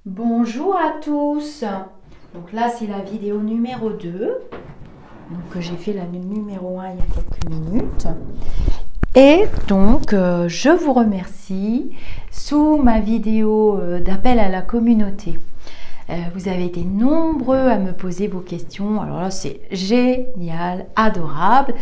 Bonjour à tous. Donc là, c'est la vidéo numéro 2. Donc j'ai fait la numéro 1 il y a quelques minutes. Et donc, je vous remercie sous ma vidéo d'appel à la communauté. Vous avez été nombreux à me poser vos questions. Alors là, c'est génial, adorable.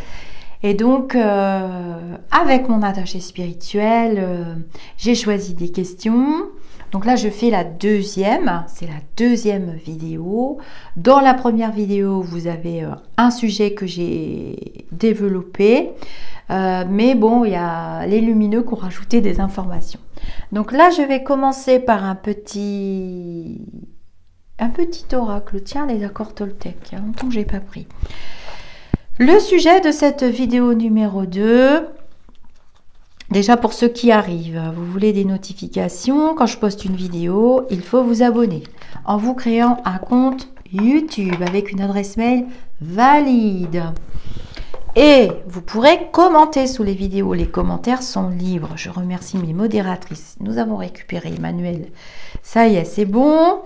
Et donc, avec mon attaché spirituel, j'ai choisi des questions. Donc là, je fais la deuxième, c'est la deuxième vidéo. Dans la première vidéo, vous avez un sujet que j'ai développé. Mais bon, il y a les lumineux qui ont rajouté des informations. Donc là, je vais commencer par un petit oracle. Tiens, les accords Toltec, il y a longtemps que je n'ai pas pris. Le sujet de cette vidéo numéro 2, déjà pour ceux qui arrivent, vous voulez des notifications. Quand je poste une vidéo, il faut vous abonner en vous créant un compte YouTube avec une adresse mail valide. Et vous pourrez commenter sous les vidéos. Les commentaires sont libres. Je remercie mes modératrices. Nous avons récupéré Emmanuel. Ça y est, c'est bon.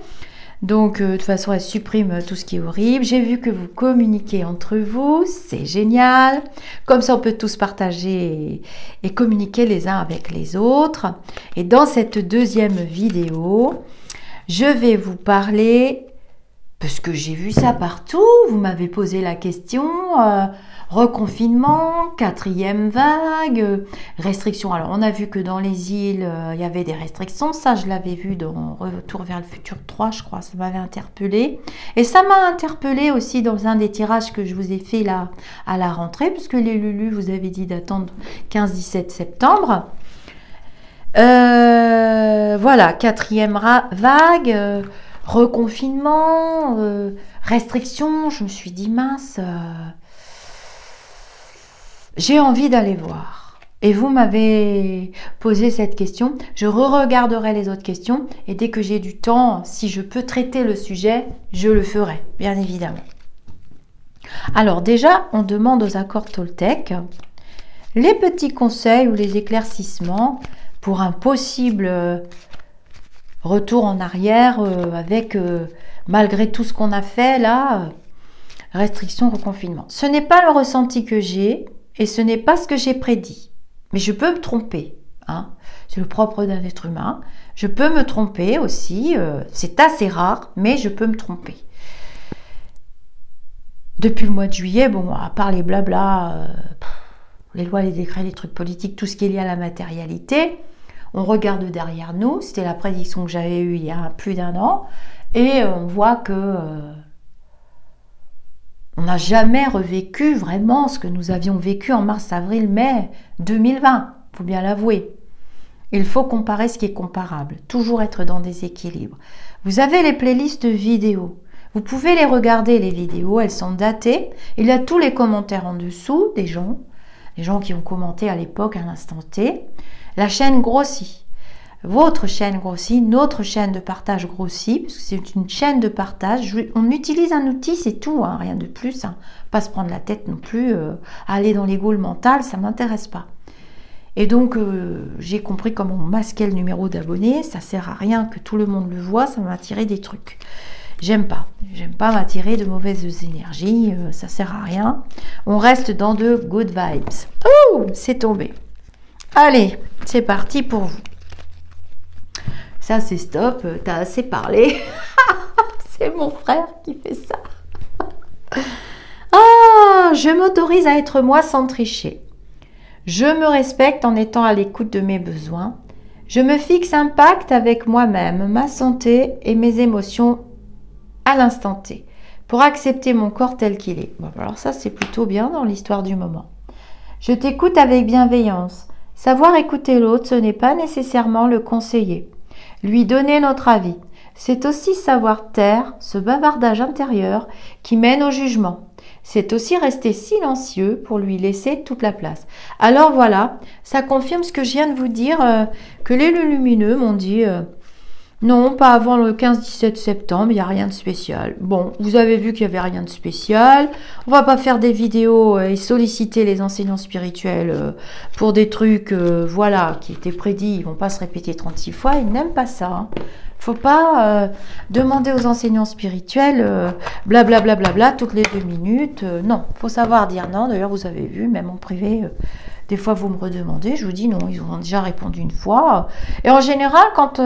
Donc, de toute façon, elle supprime tout ce qui est horrible. J'ai vu que vous communiquez entre vous. C'est génial. Comme ça, on peut tous partager et communiquer les uns avec les autres. Et dans cette deuxième vidéo, je vais vous parler, parce que j'ai vu ça partout, vous m'avez posé la question, reconfinement, quatrième vague, restrictions. Alors, on a vu que dans les îles, il y avait des restrictions. Ça, je l'avais vu dans Retour vers le futur 3, je crois. Ça m'avait interpellé. Et ça m'a interpellé aussi dans un des tirages que je vous ai fait là à la rentrée, puisque les Lulus, vous avez dit d'attendre 15-17 septembre. Voilà, quatrième vague, reconfinement, restrictions. Je me suis dit, mince... j'ai envie d'aller voir. Et vous m'avez posé cette question. Je re-regarderai les autres questions. Et dès que j'ai du temps, si je peux traiter le sujet, je le ferai, bien évidemment. Alors déjà, on demande aux accords Toltec les petits conseils ou les éclaircissements pour un possible retour en arrière avec, malgré tout ce qu'on a fait là, restriction, reconfinement. Ce n'est pas le ressenti que j'ai. Et ce n'est pas ce que j'ai prédit. Mais je peux me tromper. Hein. C'est le propre d'un être humain. Je peux me tromper aussi. C'est assez rare, mais je peux me tromper. Depuis le mois de juillet, bon, à part les blabla, les lois, les décrets, les trucs politiques, tout ce qui est lié à la matérialité, on regarde derrière nous. C'était la prédiction que j'avais eue il y a plus d'1 an. Et on voit que... on n'a jamais revécu vraiment ce que nous avions vécu en mars, avril, mai 2020. Il faut bien l'avouer. Il faut comparer ce qui est comparable. Toujours être dans des équilibres. Vous avez les playlists vidéo. Vous pouvez les regarder, les vidéos. Elles sont datées. Il y a tous les commentaires en dessous des gens. Les gens qui ont commenté à l'époque, à l'instant T. La chaîne grossit. Votre chaîne grossit, notre chaîne de partage grossit, parce que c'est une chaîne de partage. On utilise un outil, c'est tout, hein, rien de plus. Hein. Pas se prendre la tête non plus, aller dans l'ego mental, ça ne m'intéresse pas. Et donc, j'ai compris comment on masquait le numéro d'abonné. Ça sert à rien que tout le monde le voit, ça m'a attiré des trucs. J'aime pas m'attirer de mauvaises énergies, ça sert à rien. On reste dans de good vibes. Oh, c'est tombé. Allez, c'est parti pour vous. Ça, c'est stop, t'as assez parlé. C'est mon frère qui fait ça. Ah, je m'autorise à être moi sans tricher. Je me respecte en étant à l'écoute de mes besoins. Je me fixe un pacte avec moi-même, ma santé et mes émotions à l'instant T pour accepter mon corps tel qu'il est. Bon, alors ça, c'est plutôt bien dans l'histoire du moment. Je t'écoute avec bienveillance. Savoir écouter l'autre, ce n'est pas nécessairement le conseiller. Lui donner notre avis, c'est aussi savoir taire ce bavardage intérieur qui mène au jugement. C'est aussi rester silencieux pour lui laisser toute la place. Alors voilà, ça confirme ce que je viens de vous dire, que les lumineux m'ont dit Non, pas avant le 15-17 septembre, il n'y a rien de spécial. Bon, vous avez vu qu'il n'y avait rien de spécial. On va pas faire des vidéos et solliciter les enseignants spirituels pour des trucs, voilà, qui étaient prédits. Ils vont pas se répéter 36 fois, ils n'aiment pas ça. Hein. Faut pas demander aux enseignants spirituels blablabla toutes les 2 minutes. Non, faut savoir dire non. D'ailleurs, vous avez vu, même en privé, des fois vous me redemandez, je vous dis non, ils ont déjà répondu une fois. Et en général, quand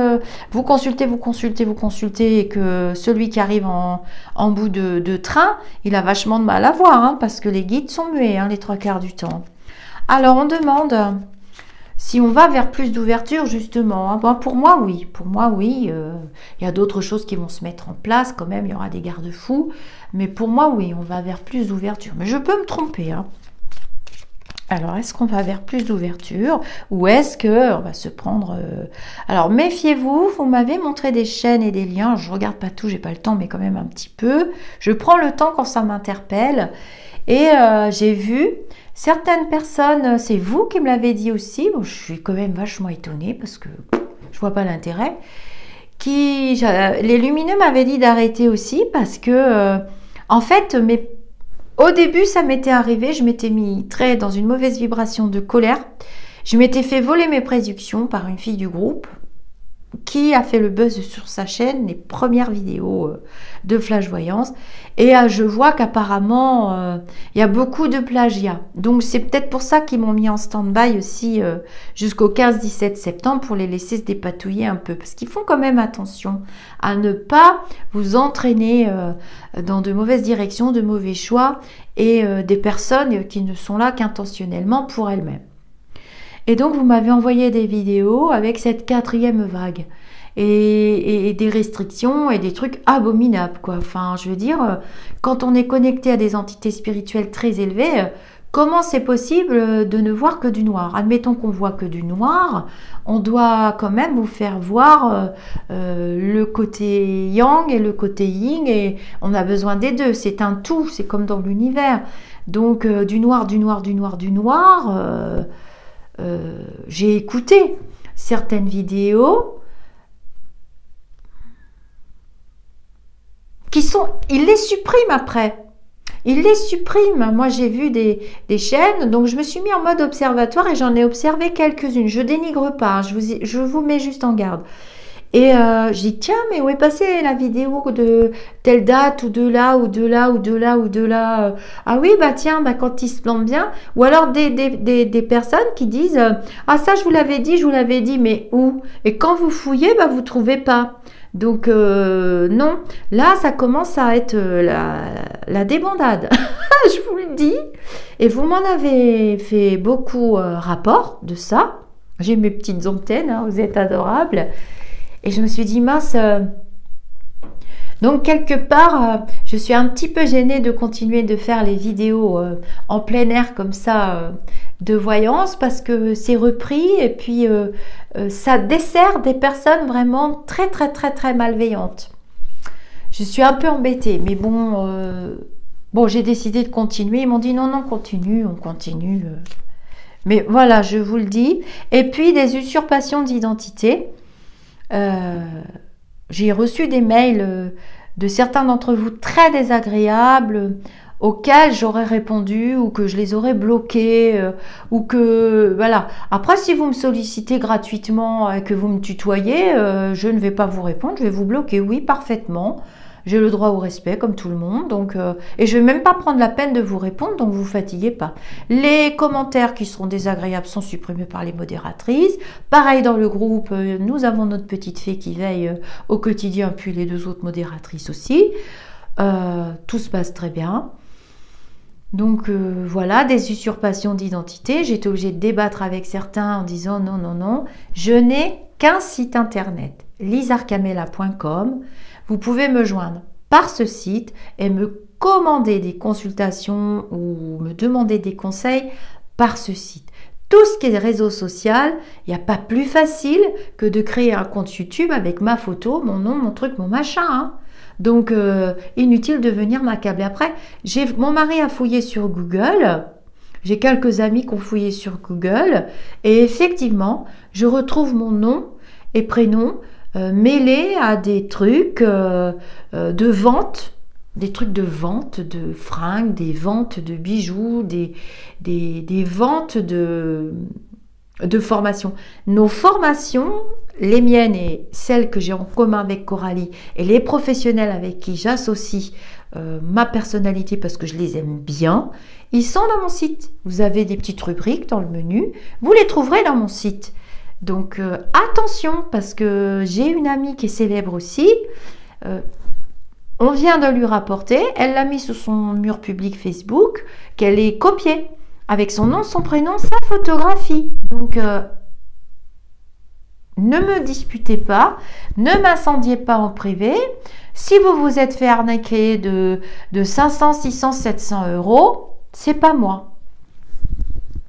vous consultez et que celui qui arrive en bout de train, il a vachement de mal à voir, hein, parce que les guides sont muets, hein, les 3/4 du temps. Alors on demande si on va vers plus d'ouverture, justement. Hein. Bon, pour moi, oui. Pour moi, oui. Il y a d'autres choses qui vont se mettre en place quand même. Il y aura des garde-fous. Mais pour moi, oui, on va vers plus d'ouverture. Mais je peux me tromper. Hein. Alors, est-ce qu'on va vers plus d'ouverture ou est-ce qu'on va se prendre... Alors, méfiez-vous, vous m'avez montré des chaînes et des liens. Je ne regarde pas tout, j'ai pas le temps, mais quand même un petit peu. Je prends le temps quand ça m'interpelle. Et j'ai vu certaines personnes, c'est vous qui me l'avez dit aussi, bon, je suis quand même vachement étonnée parce que je vois pas l'intérêt, les lumineux m'avaient dit d'arrêter aussi parce que, en fait, au début, ça m'était arrivé, je m'étais mis dans une mauvaise vibration de colère. Je m'étais fait voler mes prédictions par une fille du groupe qui a fait le buzz sur sa chaîne, les premières vidéos de flash voyance. Et je vois qu'apparemment, il y a beaucoup de plagiat. Donc, c'est peut-être pour ça qu'ils m'ont mis en stand-by aussi jusqu'au 15-17 septembre pour les laisser se dépatouiller un peu. Parce qu'ils font quand même attention à ne pas vous entraîner dans de mauvaises directions, de mauvais choix et des personnes qui ne sont là qu'intentionnellement pour elles-mêmes. Et donc, vous m'avez envoyé des vidéos avec cette 4e vague et des restrictions et des trucs abominables, quoi. Enfin, je veux dire, quand on est connecté à des entités spirituelles très élevées, comment c'est possible de ne voir que du noir? Admettons qu'on voit que du noir, on doit quand même vous faire voir le côté yang et le côté yin et on a besoin des deux. C'est un tout, c'est comme dans l'univers. Donc, du noir, j'ai écouté certaines vidéos ils les suppriment après. Ils les suppriment. Moi, j'ai vu des chaînes, donc je me suis mis en mode observatoire et j'en ai observé quelques-unes. Je dénigre pas, je vous mets juste en garde. Et je dis, tiens, mais où est passée la vidéo de telle date, ou de là, ou de là, ou de là, ou de là. Ah oui, bah tiens, bah quand il se plante bien. Ou alors des personnes qui disent, ah ça, je vous l'avais dit, mais où? Et quand vous fouillez, bah vous trouvez pas. Donc, non. Là, ça commence à être la débandade. Je vous le dis. Et vous m'en avez fait beaucoup rapport de ça. J'ai mes petites antennes, hein, vous êtes adorables. Et je me suis dit, mince, donc quelque part, je suis un petit peu gênée de continuer de faire les vidéos en plein air comme ça de voyance parce que c'est repris et puis ça dessert des personnes vraiment très très très très malveillantes. Je suis un peu embêtée, mais bon, j'ai décidé de continuer. Ils m'ont dit non, continue, on continue. Mais voilà, je vous le dis. Et puis des usurpations d'identité. J'ai reçu des mails de certains d'entre vous très désagréables auxquels j'aurais répondu ou que je les aurais bloqués ou que voilà. Après, si vous me sollicitez gratuitement et que vous me tutoyez, je ne vais pas vous répondre, je vais vous bloquer. Oui, parfaitement. J'ai le droit au respect comme tout le monde, donc et je vais même pas prendre la peine de vous répondre, donc vous fatiguez pas. Les commentaires qui seront désagréables sont supprimés par les modératrices. Pareil dans le groupe, nous avons notre petite fée qui veille au quotidien, puis les 2 autres modératrices aussi. Tout se passe très bien. Donc voilà, des usurpations d'identité. J'ai été obligée de débattre avec certains en disant non, je n'ai qu'un site internet, lisarcamela.com. Vous pouvez me joindre par ce site et me commander des consultations ou me demander des conseils par ce site. Tout ce qui est réseau social, il n'y a pas plus facile que de créer un compte YouTube avec ma photo, mon nom, mon truc, mon machin. Hein. Donc, inutile de venir m'accabler. Après, mon mari a fouillé sur Google. J'ai quelques amis qui ont fouillé sur Google. Et effectivement, je retrouve mon nom et prénom mêlés à des trucs de vente, de fringues, des ventes de bijoux, des ventes de formation. Nos formations, les miennes et celles que j'ai en commun avec Coralie et les professionnels avec qui j'associe ma personnalité parce que je les aime bien, ils sont dans mon site. Vous avez des petites rubriques dans le menu, vous les trouverez dans mon site. Donc attention, parce que j'ai une amie qui est célèbre aussi, on vient de lui rapporter, elle l'a mis sur son mur public Facebook, qu'elle est copiée, avec son nom, son prénom, sa photographie. Donc ne me disputez pas, ne m'incendiez pas en privé. Si vous vous êtes fait arnaquer de 500, 600, 700 euros, c'est pas moi.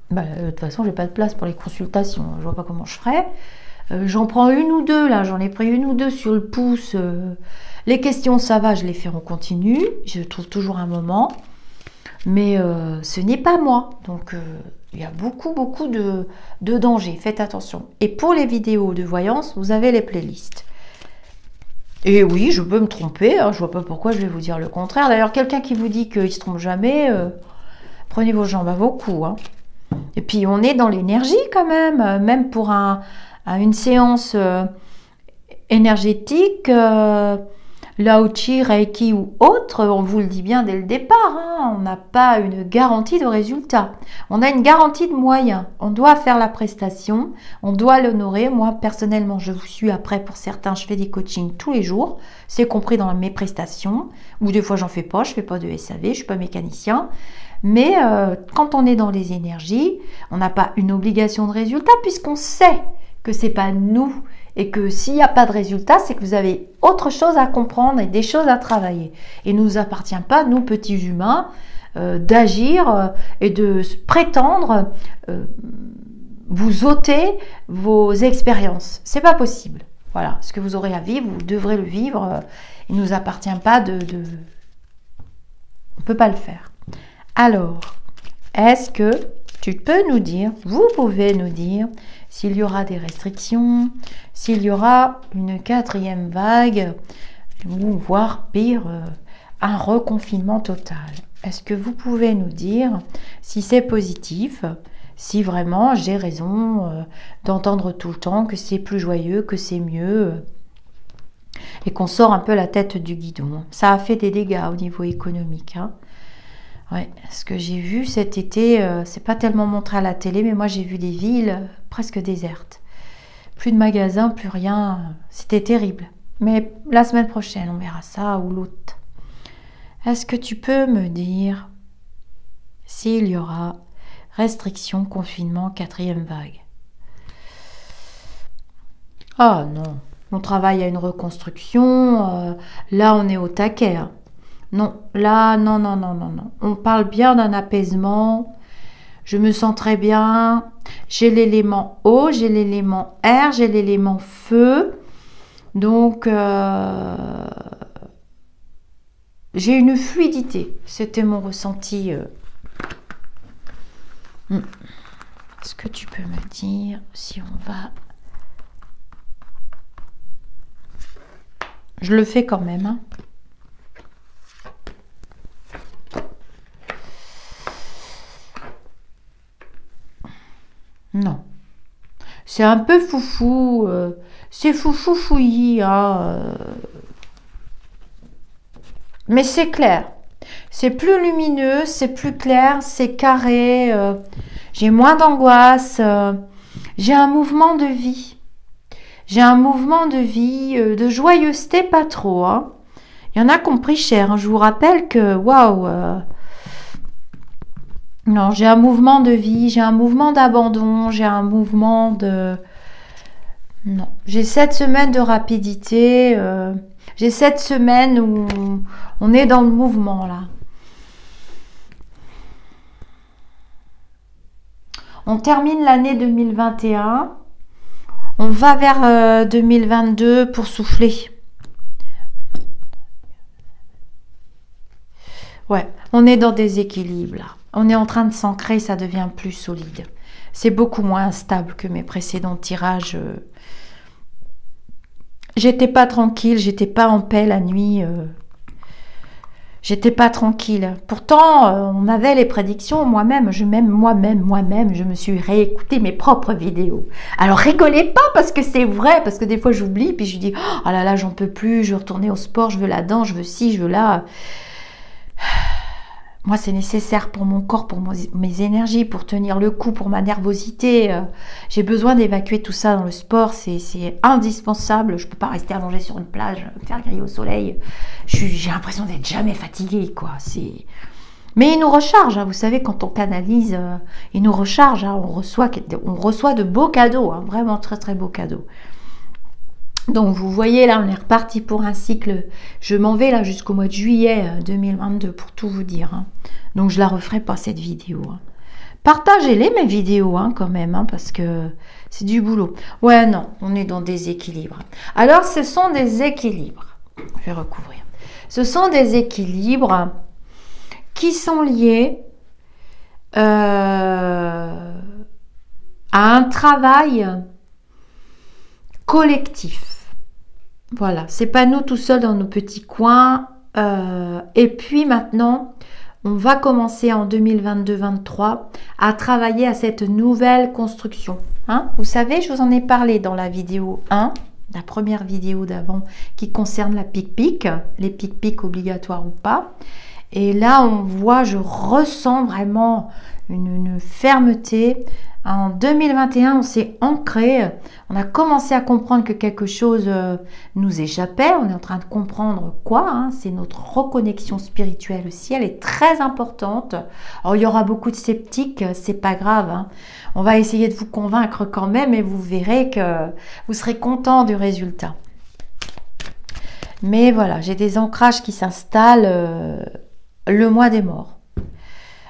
Bah, de toute façon, j'ai pas de place pour les consultations. Je vois pas comment je ferais. J'en prends une ou deux, là. J'en ai pris une ou deux sur le pouce. Les questions, ça va, je les fais en continu. Je trouve toujours un moment. Mais ce n'est pas moi. Donc, il y a beaucoup de dangers. Faites attention. Et pour les vidéos de voyance, vous avez les playlists. Et oui, je peux me tromper. Hein, je vois pas pourquoi je vais vous dire le contraire. D'ailleurs, quelqu'un qui vous dit qu'il se trompe jamais, prenez vos jambes à vos coups. Hein. Et puis, on est dans l'énergie quand même. Même pour une séance énergétique, Lao Chi, Reiki ou autre, on vous le dit bien dès le départ, hein, on n'a pas une garantie de résultat. On a une garantie de moyens. On doit faire la prestation, on doit l'honorer. Moi, personnellement, je vous suis après. Pour certains, je fais des coachings tous les jours. C'est compris dans mes prestations. Ou des fois, j'en fais pas. Je fais pas de SAV, je suis pas mécanicien. Mais quand on est dans les énergies, on n'a pas une obligation de résultat puisqu'on sait que c'est pas nous. Et que s'il n'y a pas de résultat, c'est que vous avez autre chose à comprendre et des choses à travailler. Et il ne nous appartient pas, nous petits humains, d'agir et de prétendre vous ôter vos expériences. C'est pas possible. Voilà, ce que vous aurez à vivre, vous devrez le vivre. Il ne nous appartient pas on ne peut pas le faire. Alors, est-ce que tu peux nous dire, vous pouvez nous dire, s'il y aura des restrictions, s'il y aura une 4e vague, ou voire pire, un reconfinement total. Est-ce que vous pouvez nous dire si c'est positif, si vraiment j'ai raison d'entendre tout le temps que c'est plus joyeux, que c'est mieux, et qu'on sort un peu la tête du guidon. Ça a fait des dégâts au niveau économique. Hein. Ouais, ce que j'ai vu cet été, c'est pas tellement montré à la télé, mais moi j'ai vu des villes presque désertes. Plus de magasins, plus rien. C'était terrible. Mais la semaine prochaine, on verra ça ou l'autre. Est-ce que tu peux me dire s'il y aura restriction, confinement, 4e vague? Ah non, on travaille à une reconstruction. Là, on est au taquet. Hein. Non, là, non. On parle bien d'un apaisement. Je me sens très bien. J'ai l'élément eau, j'ai l'élément air, j'ai l'élément feu. Donc, j'ai une fluidité. C'était mon ressenti. Est-ce que tu peux me dire si on va... Je le fais quand même. Hein. Non. C'est un peu foufou. C'est foufou fouillis. Hein, mais c'est clair. C'est plus lumineux, c'est plus clair, c'est carré. J'ai moins d'angoisse. J'ai un mouvement de vie. J'ai un mouvement de vie, de joyeuseté, pas trop. Hein. Il y en a qui ont pris cher. Hein. Je vous rappelle que, waouh... Non, j'ai un mouvement de vie, j'ai un mouvement d'abandon, j'ai un mouvement de... Non, j'ai 7 semaines de rapidité, j'ai 7 semaines où on est dans le mouvement, là. On termine l'année 2021, on va vers 2022 pour souffler. Ouais, on est dans des équilibres, là. On est en train de s'ancrer, ça devient plus solide. C'est beaucoup moins instable que mes précédents tirages j'étais pas tranquille, j'étais pas en paix la nuit. J'étais pas tranquille. Pourtant, on avait les prédictions. Moi-même, je me suis réécouté mes propres vidéos. Alors, rigolez pas parce que c'est vrai, parce que des fois, j'oublie, puis je dis, oh là là, j'en peux plus, je veux retourner au sport, je veux la danse, je veux ci, je veux là. Moi, c'est nécessaire pour mon corps, pour mes énergies, pour tenir le coup, pour ma nervosité. J'ai besoin d'évacuer tout ça dans le sport. C'est indispensable. Je ne peux pas rester allongée sur une plage, faire griller au soleil. J'ai l'impression d'être jamais fatiguée, quoi. Mais il nous recharge. Hein. Vous savez, quand on canalise, il nous recharge. Hein. On reçoit de beaux cadeaux. Hein. Vraiment très, très beaux cadeaux. Donc vous voyez là, on est reparti pour un cycle. Je m'en vais là jusqu'au mois de juillet 2022 pour tout vous dire. Hein. Donc je la referai pas cette vidéo. Hein. Partagez-les mes vidéos hein, quand même, hein, parce que c'est du boulot. Ouais non, on est dans des équilibres. Alors ce sont des équilibres. Je vais recouvrir. Ce sont des équilibres qui sont liés à un travail collectif. Voilà, c'est pas nous tout seuls dans nos petits coins. Et puis maintenant, on va commencer en 2022-23 à travailler à cette nouvelle construction. Hein, vous savez, je vous en ai parlé dans la vidéo 1, la première vidéo d'avant qui concerne la pic-pic, les pic-pic obligatoires ou pas. Et là, on voit, je ressens vraiment une fermeté. En 2021, on s'est ancré, on a commencé à comprendre que quelque chose nous échappait, on est en train de comprendre quoi, hein, c'est notre reconnexion spirituelle aussi, elle est très importante. Alors il y aura beaucoup de sceptiques, c'est pas grave, hein. On va essayer de vous convaincre quand même et vous verrez que vous serez content du résultat. Mais voilà, j'ai des ancrages qui s'installent le mois des morts.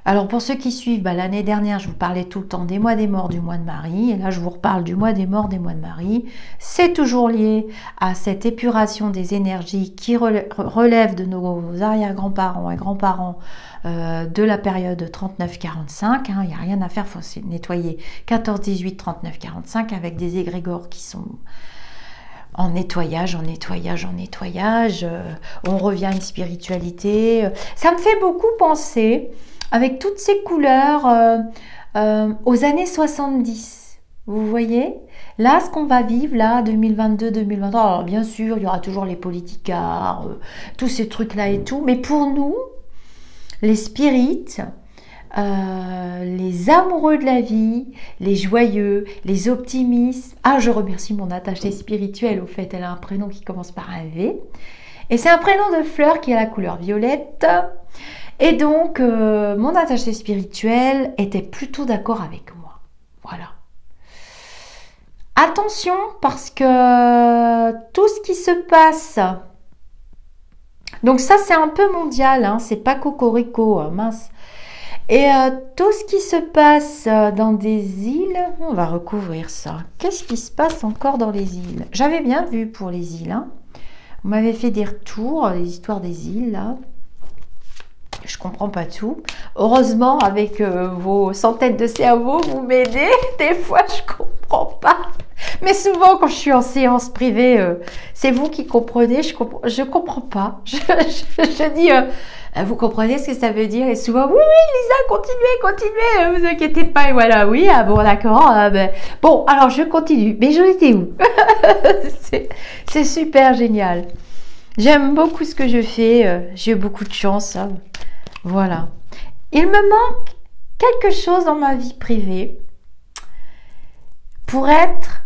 Alors pour ceux qui suivent, l'année dernière, je vous parlais tout le temps des mois des morts du mois de Marie. Et là, je vous reparle du mois des morts des mois de Marie. C'est toujours lié à cette épuration des énergies qui relève de nos arrière-grands-parents et grands-parents de la période 39-45. Il n'y a rien à faire, il faut se nettoyer 14-18, 39-45 avec des égrégores qui sont en nettoyage. On revient à une spiritualité. Ça me fait beaucoup penser, avec toutes ces couleurs, aux années 70. Vous voyez? Là, ce qu'on va vivre, là, 2022-2023, alors bien sûr, il y aura toujours les politicards, tous ces trucs-là et tout, mais pour nous, les spirites, les amoureux de la vie, les joyeux, les optimistes. Ah, je remercie mon attachée spirituelle, au fait, elle a un prénom qui commence par un V. Et c'est un prénom de fleur qui a la couleur violette. Et donc, mon attaché spirituel était plutôt d'accord avec moi. Voilà. Attention, parce que tout ce qui se passe... Donc ça, c'est un peu mondial, hein, c'est pas cocorico, mince. Et tout ce qui se passe dans des îles, on va recouvrir ça. Qu'est-ce qui se passe encore dans les îles? J'avais bien vu pour les îles. Hein. Vous m'avez fait des retours, les histoires des îles, là. Je comprends pas tout. Heureusement, avec vos centaines de cerveaux, vous m'aidez. Des fois, je comprends pas. Mais souvent, quand je suis en séance privée, c'est vous qui comprenez. Je comprends pas. Je dis, vous comprenez ce que ça veut dire? Et souvent, oui, Lisa, continuez, vous inquiétez pas. Et voilà, oui, ah bon, d'accord. Bon, alors je continue. Mais j'en étais où? C'est super génial. J'aime beaucoup ce que je fais. J'ai eu beaucoup de chance. Hein. Voilà. Il me manque quelque chose dans ma vie privée pour être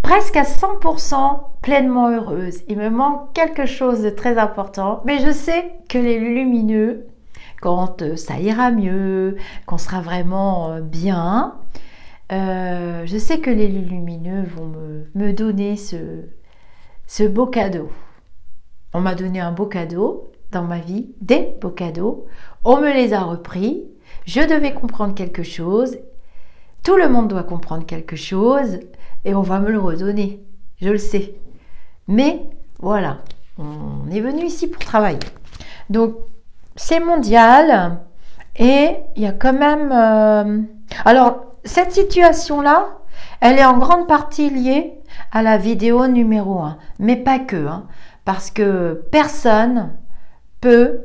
presque à 100% pleinement heureuse. Il me manque quelque chose de très important, mais je sais que les lumineux, quand ça ira mieux, qu'on sera vraiment bien, je sais que les lumineux vont me donner ce beau cadeau. On m'a donné un beau cadeau dans ma vie, des beaux cadeaux. On me les a repris. Je devais comprendre quelque chose. Tout le monde doit comprendre quelque chose. Et on va me le redonner. Je le sais. Mais voilà, on est venu ici pour travailler. Donc, c'est mondial. Et il y a quand même... Alors, cette situation-là, elle est en grande partie liée à la vidéo numéro 1. Mais pas que, hein, parce que personne peut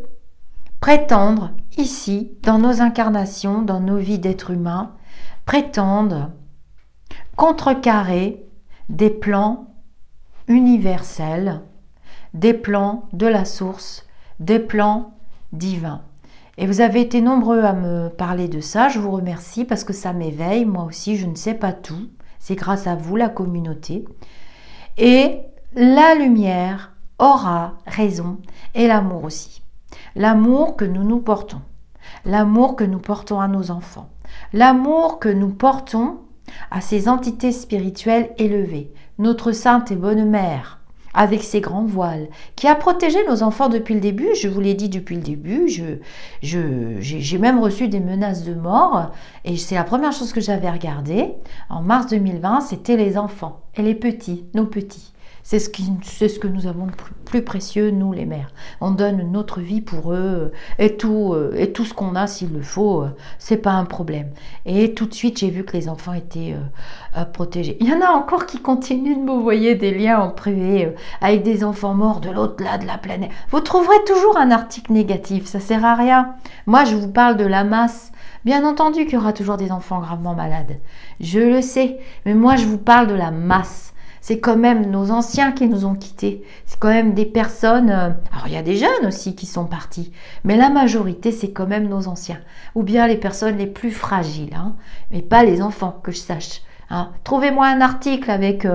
prétendre ici, dans nos incarnations, dans nos vies d'êtres humains, prétendre contrecarrer des plans universels, des plans de la source, des plans divins. Et vous avez été nombreux à me parler de ça, je vous remercie parce que ça m'éveille, moi aussi je ne sais pas tout, c'est grâce à vous la communauté. Et la lumière aura raison et l'amour aussi. L'amour que nous portons, l'amour que nous portons à nos enfants, l'amour que nous portons à ces entités spirituelles élevées, notre sainte et bonne mère, avec ses grands voiles, qui a protégé nos enfants depuis le début. Je vous l'ai dit depuis le début, j'ai même reçu des menaces de mort, et c'est la première chose que j'avais regardée en mars 2020, c'était les enfants et les petits, nos petits. C'est ce que nous avons de plus précieux, nous les mères. On donne notre vie pour eux et tout ce qu'on a s'il le faut, c'est pas un problème. Et tout de suite, j'ai vu que les enfants étaient protégés. Il y en a encore qui continuent de m'envoyer des liens en privé avec des enfants morts de l'au-delà de la planète. Vous trouverez toujours un article négatif, ça sert à rien. Moi, je vous parle de la masse. Bien entendu qu'il y aura toujours des enfants gravement malades. Je le sais, mais moi, je vous parle de la masse. C'est quand même nos anciens qui nous ont quittés. C'est quand même des personnes... alors, il y a des jeunes aussi qui sont partis. Mais la majorité, c'est quand même nos anciens. Ou bien les personnes les plus fragiles. Hein, mais pas les enfants, que je sache. Hein. Trouvez-moi un article avec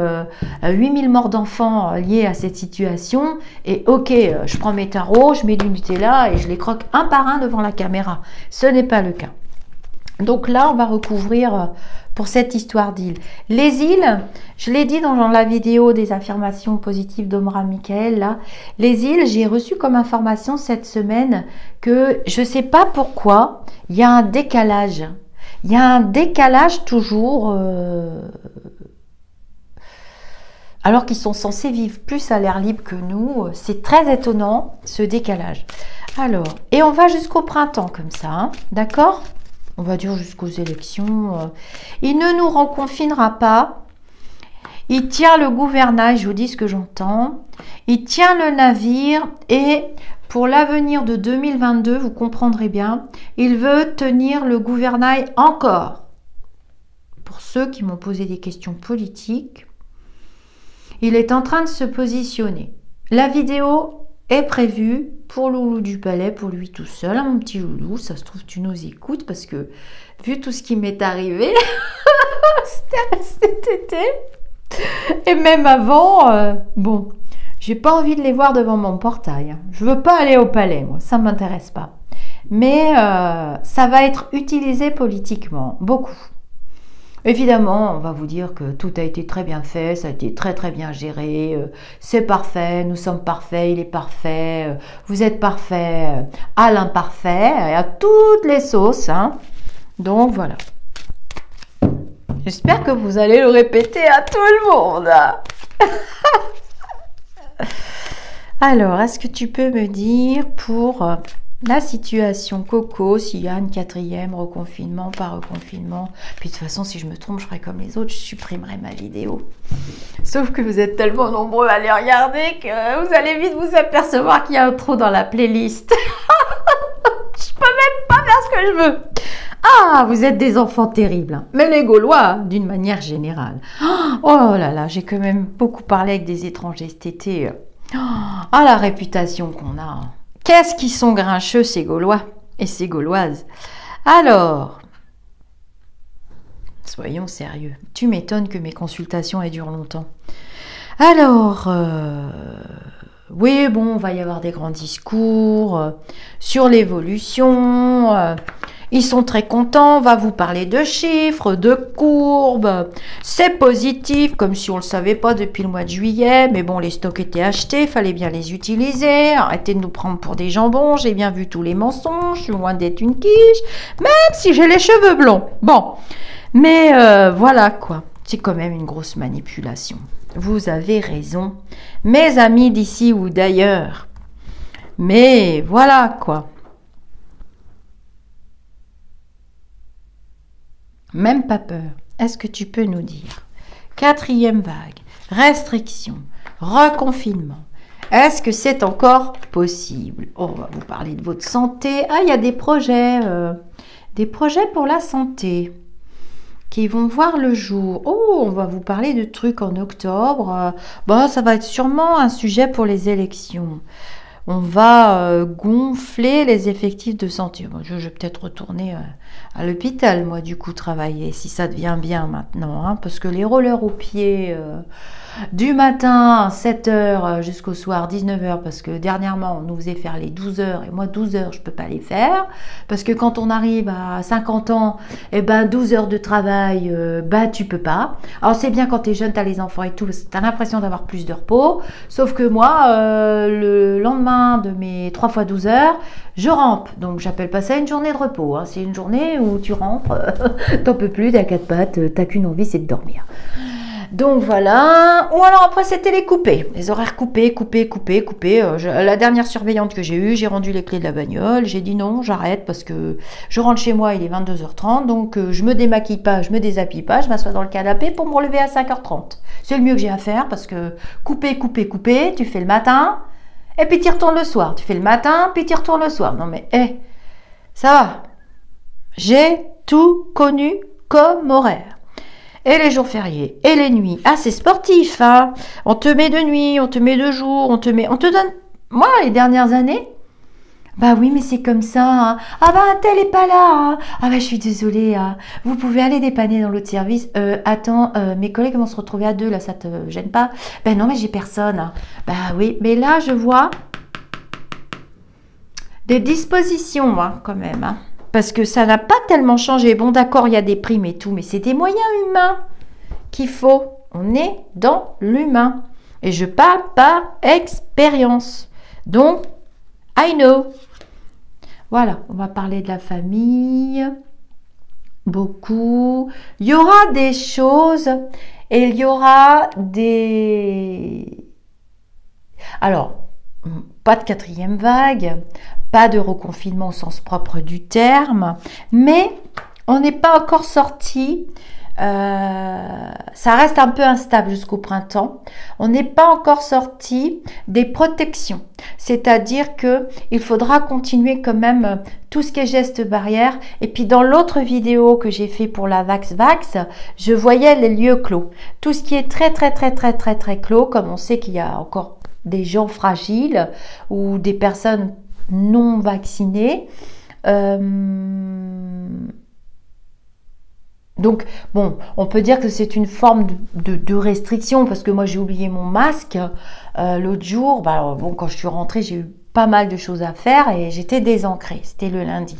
8000 morts d'enfants liés à cette situation. Et ok, je prends mes tarots, je mets du Nutella et je les croque un par un devant la caméra. Ce n'est pas le cas. Donc là, on va recouvrir... pour cette histoire d'île. Les îles, je l'ai dit dans la vidéo des affirmations positives d'Omra Michael, là, les îles, j'ai reçu comme information cette semaine que je ne sais pas pourquoi, il y a un décalage. Il y a un décalage toujours, alors qu'ils sont censés vivre plus à l'air libre que nous. C'est très étonnant, ce décalage. Alors, et on va jusqu'au printemps comme ça, hein, d'accord ? On va dire jusqu'aux élections. Il ne nous reconfinera pas. Il tient le gouvernail, je vous dis ce que j'entends. Il tient le navire et pour l'avenir de 2022, vous comprendrez bien, il veut tenir le gouvernail encore. Pour ceux qui m'ont posé des questions politiques, il est en train de se positionner. La vidéo est prévu pour Loulou du Palais, pour lui tout seul, hein, mon petit Loulou, ça se trouve tu nous écoutes parce que vu tout ce qui m'est arrivé cet été et même avant, bon, j'ai pas envie de les voir devant mon portail, hein. Je veux pas aller au palais, moi, ça m'intéresse pas, mais ça va être utilisé politiquement, beaucoup. Évidemment, on va vous dire que tout a été très bien fait, ça a été très très bien géré, c'est parfait, nous sommes parfaits, il est parfait, vous êtes parfait à l'imparfait, et à toutes les sauces, hein. Donc voilà. J'espère que vous allez le répéter à tout le monde. Alors, est-ce que tu peux me dire pour... la situation Coco, s'il y a une 4e reconfinement, pas reconfinement. Puis de toute façon, si je me trompe, je ferai comme les autres, je supprimerai ma vidéo. Sauf que vous êtes tellement nombreux à les regarder que vous allez vite vous apercevoir qu'il y a un trou dans la playlist. Je peux même pas faire ce que je veux. Ah, vous êtes des enfants terribles. Hein. Mais les Gaulois, d'une manière générale. Oh là là, j'ai quand même beaucoup parlé avec des étrangers cet été. Ah, la réputation qu'on a. Qu'est-ce qu'ils sont grincheux, ces Gaulois et ces Gauloises. Alors, soyons sérieux. Tu m'étonnes que mes consultations elles durent longtemps. Alors, oui, bon, on va y avoir des grands discours sur l'évolution. Ils sont très contents, on va vous parler de chiffres, de courbes. C'est positif, comme si on ne le savait pas depuis le mois de juillet. Mais bon, les stocks étaient achetés, il fallait bien les utiliser. Arrêtez de nous prendre pour des jambons, j'ai bien vu tous les mensonges, je suis loin d'être une quiche. Même si j'ai les cheveux blonds. Bon, mais voilà quoi. C'est quand même une grosse manipulation. Vous avez raison, mes amis d'ici ou d'ailleurs. Mais voilà quoi. Même pas peur. Est-ce que tu peux nous dire 4e vague, restrictions, reconfinement. Est-ce que c'est encore possible? On va vous parler de votre santé. Ah, il y a des projets pour la santé qui vont voir le jour. Oh, on va vous parler de trucs en octobre. Bon, ça va être sûrement un sujet pour les élections. On va gonfler les effectifs de santé. Moi, je vais peut-être retourner à l'hôpital, moi, du coup, travailler, si ça devient bien maintenant. Hein, parce que les rollers aux pieds, du matin, 7h jusqu'au soir, 19h, parce que dernièrement, on nous faisait faire les 12 heures, et moi, 12 heures, je ne peux pas les faire. Parce que quand on arrive à 50 ans, eh ben, 12 heures de travail, tu peux pas. Alors, c'est bien quand tu es jeune, tu as les enfants et tout, tu as l'impression d'avoir plus de repos. Sauf que moi, le lendemain de mes 3 fois 12 heures, je rampe. Donc, j'appelle pas ça une journée de repos. Hein. C'est une journée où tu rampes, t'en peux plus, t'as 4 pattes, t'as qu'une envie, c'est de dormir. Donc voilà, ou alors après c'était les coupés, les horaires coupés. La dernière surveillante que j'ai eue, j'ai rendu les clés de la bagnole, j'ai dit non, j'arrête parce que je rentre chez moi, il est 22h30, donc je me démaquille pas, je me déshabille pas, je m'assois dans le canapé pour me relever à 5h30. C'est le mieux que j'ai à faire parce que couper, tu fais le matin et puis tu retournes le soir. Tu fais le matin, puis tu retournes le soir. Non mais, ça va. J'ai tout connu comme horaire. Et les jours fériés, et les nuits. Ah, c'est sportif, hein. On te met de nuit, on te met de jour, on te donne... Moi, les dernières années, bah oui, mais c'est comme ça, hein. Ah bah, un tel est pas là, hein. Ah bah, je suis désolée, hein. Vous pouvez aller dépanner dans l'autre service. Attends, mes collègues vont se retrouver à 2, là, ça te gêne pas? Ben non, mais j'ai personne, hein. Bah oui, mais là, je vois des dispositions, hein, quand même, hein. Parce que ça n'a pas tellement changé. Bon, d'accord, il y a des primes et tout, mais c'est des moyens humains qu'il faut. On est dans l'humain. Et je parle par expérience. Donc, I know. Voilà, on va parler de la famille. Beaucoup. Il y aura des choses et il y aura des... Alors, pas de 4e vague, pas de reconfinement au sens propre du terme, mais on n'est pas encore sorti. Ça reste un peu instable jusqu'au printemps. On n'est pas encore sorti des protections, c'est-à-dire que il faudra continuer quand même tout ce qui est gestes barrières. Et puis dans l'autre vidéo que j'ai fait pour la Vax, je voyais les lieux clos. Tout ce qui est très clos, comme on sait qu'il y a encore des gens fragiles ou des personnes non vaccinées. Donc, bon, on peut dire que c'est une forme de restriction parce que moi, j'ai oublié mon masque l'autre jour. Bah, bon, quand je suis rentrée, j'ai eu pas mal de choses à faire et j'étais désancrée. C'était le lundi.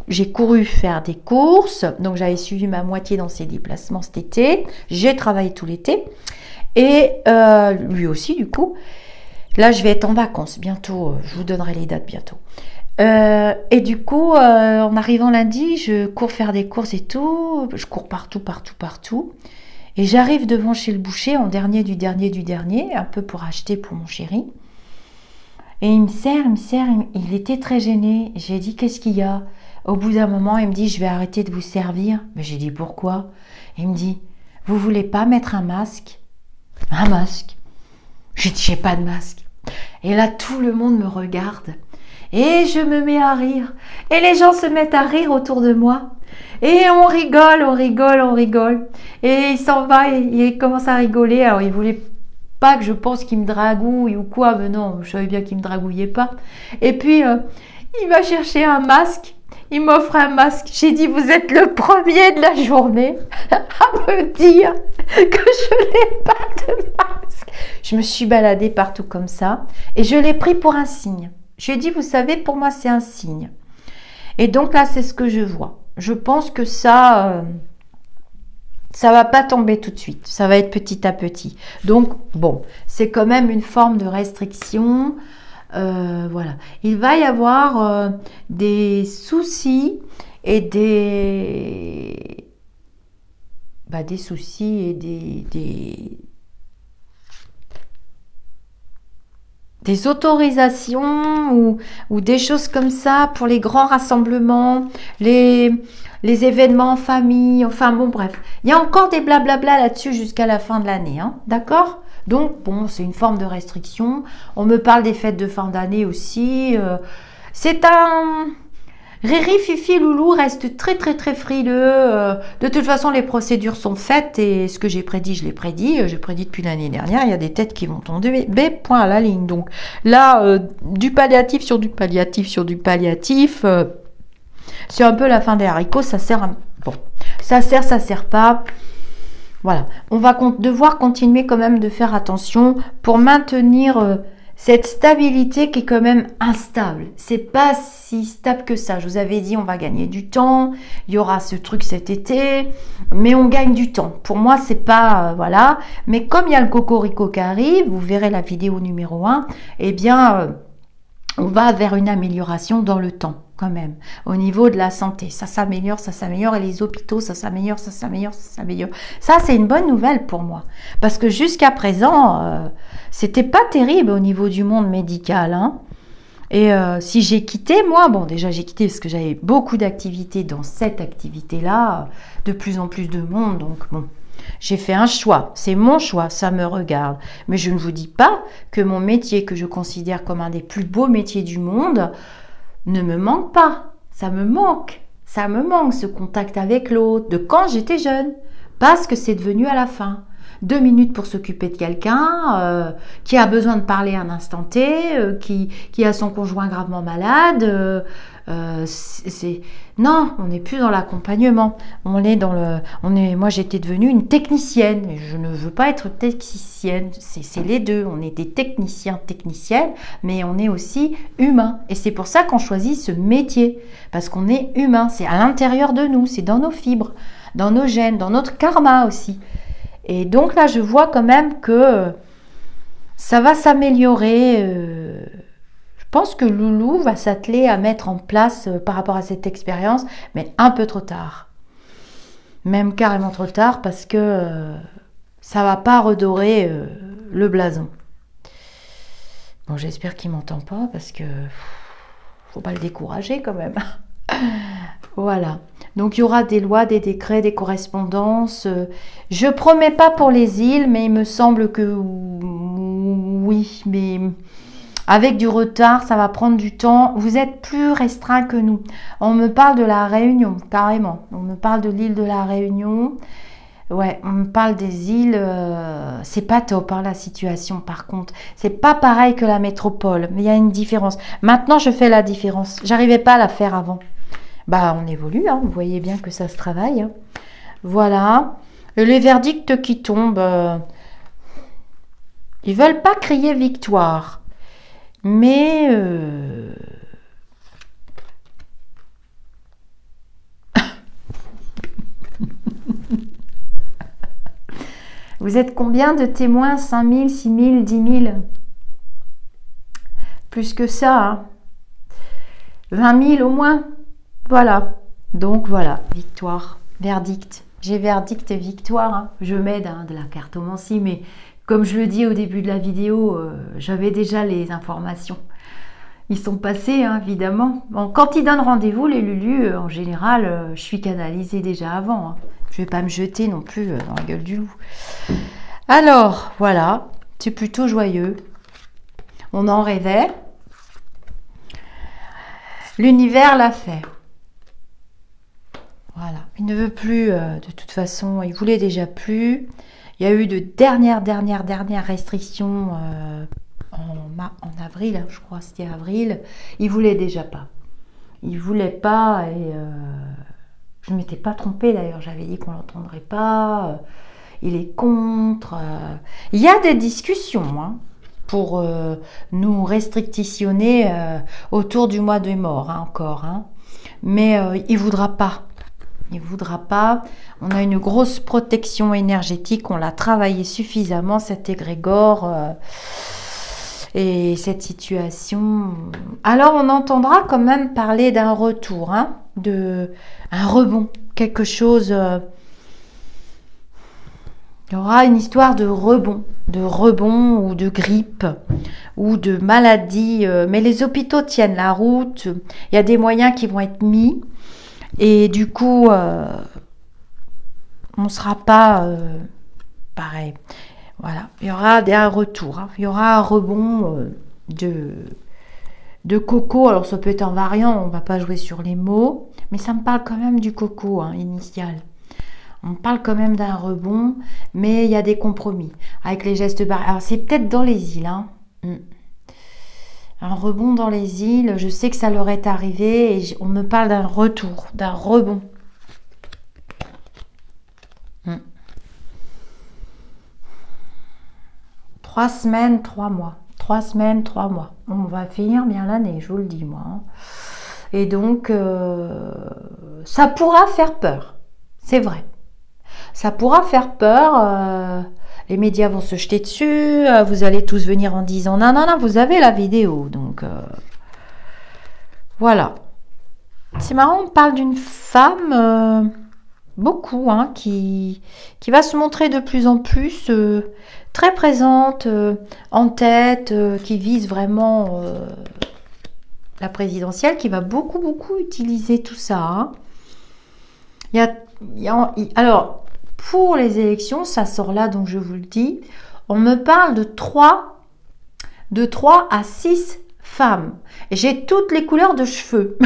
J'ai couru faire des courses, donc j'avais suivi ma moitié dans ses déplacements cet été. J'ai travaillé tout l'été et lui aussi, du coup. Là, je vais être en vacances bientôt. Je vous donnerai les dates bientôt. Et du coup, en arrivant lundi, je cours faire des courses et tout. Je cours partout. Et j'arrive devant chez le boucher, en dernier du dernier, un peu pour acheter pour mon chéri. Et il me sert. Il était très gêné. J'ai dit, qu'est-ce qu'il y a? Au bout d'un moment, il me dit, je vais arrêter de vous servir. Mais j'ai dit, pourquoi? Il me dit, vous voulez pas mettre un masque? Un masque? J'ai dit, j'ai pas de masque. Et là, tout le monde me regarde. Et je me mets à rire. Et les gens se mettent à rire autour de moi. Et on rigole. Et il s'en va et il commence à rigoler. Alors, il voulait pas que je pense qu'il me dragouille ou quoi. Mais non, je savais bien qu'il me dragouillait pas. Et puis, il va chercher un masque. Il m'offre un masque. J'ai dit, vous êtes le premier de la journée à me dire que je n'ai pas de masque. Je me suis baladée partout comme ça et je l'ai pris pour un signe. Je lui ai dit, vous savez, pour moi, c'est un signe. Et donc là, c'est ce que je vois. Je pense que ça va pas tomber tout de suite. Ça va être petit à petit. Donc, bon, c'est quand même une forme de restriction. Voilà. Il va y avoir des soucis et des soucis et des autorisations ou des choses comme ça pour les grands rassemblements, les événements en famille, enfin bon bref. Il y a encore des blablabla là-dessus jusqu'à la fin de l'année, hein, d'accord? Donc bon, c'est une forme de restriction. On me parle des fêtes de fin d'année aussi. C'est un... Riri, Fifi, Loulou reste très très très frileux. De toute façon, les procédures sont faites et ce que j'ai prédit, je l'ai prédit. J'ai prédit depuis l'année dernière. Il y a des têtes qui vont tomber, point à la ligne. Donc là, du palliatif sur du palliatif sur du palliatif. C'est un peu la fin des haricots. Ça sert, bon, ça sert pas. Voilà. On va devoir continuer quand même de faire attention pour maintenir cette stabilité qui est quand même instable. C'est pas si stable que ça. Je vous avais dit, on va gagner du temps. Il y aura ce truc cet été, mais on gagne du temps. Pour moi, c'est pas voilà. Mais comme il y a le cocorico qui arrive, vous verrez la vidéo numéro 1. Eh bien, on va vers une amélioration dans le temps, quand même, au niveau de la santé. Ça s'améliore, et les hôpitaux, ça s'améliore, ça s'améliore, ça s'améliore. Ça, c'est une bonne nouvelle pour moi. Parce que jusqu'à présent, c'était pas terrible au niveau du monde médical, hein. Et si j'ai quitté, moi, bon, déjà j'ai quitté parce que j'avais beaucoup d'activités dans cette activité-là, de plus en plus de monde, donc bon. J'ai fait un choix, c'est mon choix, ça me regarde. Mais je ne vous dis pas que mon métier, que je considère comme un des plus beaux métiers du monde, ne me manque pas. Ça me manque ce contact avec l'autre, de quand j'étais jeune. Parce que c'est devenu à la fin. 2 minutes pour s'occuper de quelqu'un qui a besoin de parler un instant T, qui a son conjoint gravement malade. Non, on n'est plus dans l'accompagnement. Moi, j'étais devenue une technicienne. Je ne veux pas être technicienne. C'est les deux. On est des techniciens, techniciennes, mais on est aussi humains. Et c'est pour ça qu'on choisit ce métier, parce qu'on est humain. C'est à l'intérieur de nous, c'est dans nos fibres, dans nos gènes, dans notre karma aussi. Et donc là, je vois quand même que ça va s'améliorer. Je pense que Loulou va s'atteler à mettre en place par rapport à cette expérience, mais un peu trop tard. Même carrément trop tard parce que ça va pas redorer le blason. Bon, j'espère qu'il m'entend pas parce que faut pas le décourager quand même. Voilà. Donc, il y aura des lois, des décrets, des correspondances. Je promets pas pour les îles, mais il me semble que oui. Mais avec du retard, ça va prendre du temps. Vous êtes plus restreint que nous. On me parle de la Réunion, carrément. On me parle de l'île de la Réunion. Ouais, on me parle des îles. C'est pas top, hein, la situation, par contre. C'est pas pareil que la métropole, mais il y a une différence. Maintenant, je fais la différence. J'arrivais pas à la faire avant. Bah, on évolue, hein. Vous voyez bien que ça se travaille, hein. Voilà. Et les verdicts qui tombent, ils veulent pas crier victoire. Mais vous êtes combien de témoins? 5 000, 6 000, 10 000? Plus que ça, hein. 20 000 au moins. Voilà. Donc voilà, victoire, verdict. J'ai verdict et victoire, hein. Je m'aide, hein, de la cartomancie, mais comme je le dis au début de la vidéo, j'avais déjà les informations. Ils sont passés, hein, évidemment. Bon, quand ils donnent rendez-vous, les Lulus, en général, je suis canalisée déjà avant, hein. Je ne vais pas me jeter non plus dans la gueule du loup. Alors, voilà, c'est plutôt joyeux. On en rêvait. L'univers l'a fait. Voilà, il ne veut plus, de toute façon, il voulait déjà plus. Il y a eu de dernières restrictions en avril, hein, je crois, c'était avril. Il voulait déjà pas. Il voulait pas et je ne m'étais pas trompée d'ailleurs, j'avais dit qu'on l'entendrait pas. Il est contre. Il y a des discussions, hein, pour nous restrictionner autour du mois des morts, hein, encore, hein. Mais il voudra pas. Il ne voudra pas. On a une grosse protection énergétique. On l'a travaillé suffisamment, cet égrégore et cette situation. Alors, on entendra quand même parler d'un retour, hein, un rebond, quelque chose. Il y aura une histoire de rebond ou de grippe ou de maladie. Mais les hôpitaux tiennent la route. Il y a des moyens qui vont être mis. Et du coup, on ne sera pas pareil. Voilà, il y aura un retour. Hein. Il y aura un rebond de coco. Alors ça peut être un variant, on ne va pas jouer sur les mots. Mais ça me parle quand même du coco initial. On parle quand même d'un rebond, mais il y a des compromis avec les gestes barrières. Alors c'est peut-être dans les îles. Hein. Un rebond dans les îles, je sais que ça leur est arrivé et on me parle d'un retour, d'un rebond. 3 semaines, 3 mois. 3 semaines, 3 mois. On va finir bien l'année, je vous le dis moi. Et donc, ça pourra faire peur. C'est vrai. Ça pourra faire peur. Les médias vont se jeter dessus. Vous allez tous venir en disant non, non, non, vous avez la vidéo. Donc, voilà. C'est marrant, on parle d'une femme, beaucoup, qui va se montrer de plus en plus très présente, en tête, qui vise vraiment la présidentielle, qui va beaucoup, beaucoup utiliser tout ça. Hein. Alors, pour les élections, ça sort là, donc je vous le dis, on me parle de 3 à 6 femmes. Et j'ai toutes les couleurs de cheveux.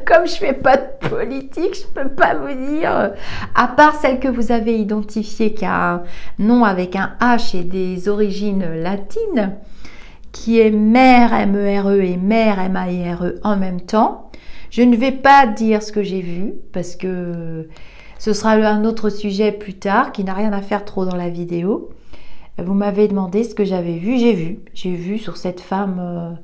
Comme je fais pas de politique, je peux pas vous dire, à part celle que vous avez identifiée qui a un nom avec un H et des origines latines, qui est mère M-E-R-E et mère M-A-I-R-E en même temps. Je ne vais pas dire ce que j'ai vu parce que ce sera un autre sujet plus tard qui n'a rien à faire trop dans la vidéo. Vous m'avez demandé ce que j'avais vu. J'ai vu sur cette femme.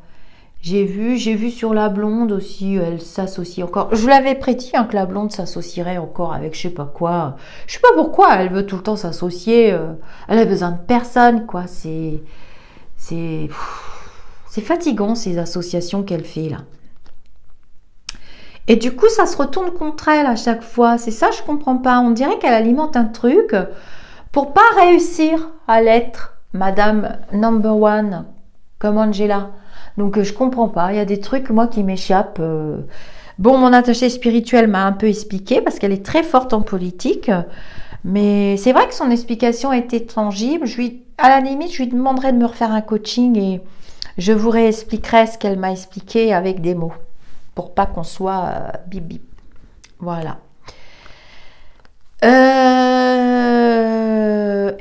J'ai vu sur la blonde aussi, elle s'associe encore. Je vous l'avais prédit que la blonde s'associerait encore avec je sais pas quoi. Je sais pas pourquoi elle veut tout le temps s'associer. Elle a besoin de personne, quoi. C'est fatigant ces associations qu'elle fait là. Et du coup, ça se retourne contre elle à chaque fois. C'est ça, je comprends pas. On dirait qu'elle alimente un truc pour pas réussir à l'être Madame Number One comme Angela. Donc, je comprends pas. Il y a des trucs, moi, qui m'échappent. Bon, mon attachée spirituelle m'a un peu expliqué parce qu'elle est très forte en politique. Mais c'est vrai que son explication était tangible. À la limite, je lui demanderais de me refaire un coaching et je vous réexpliquerai ce qu'elle m'a expliqué avec des mots. Pour pas qu'on soit bip bip. Voilà.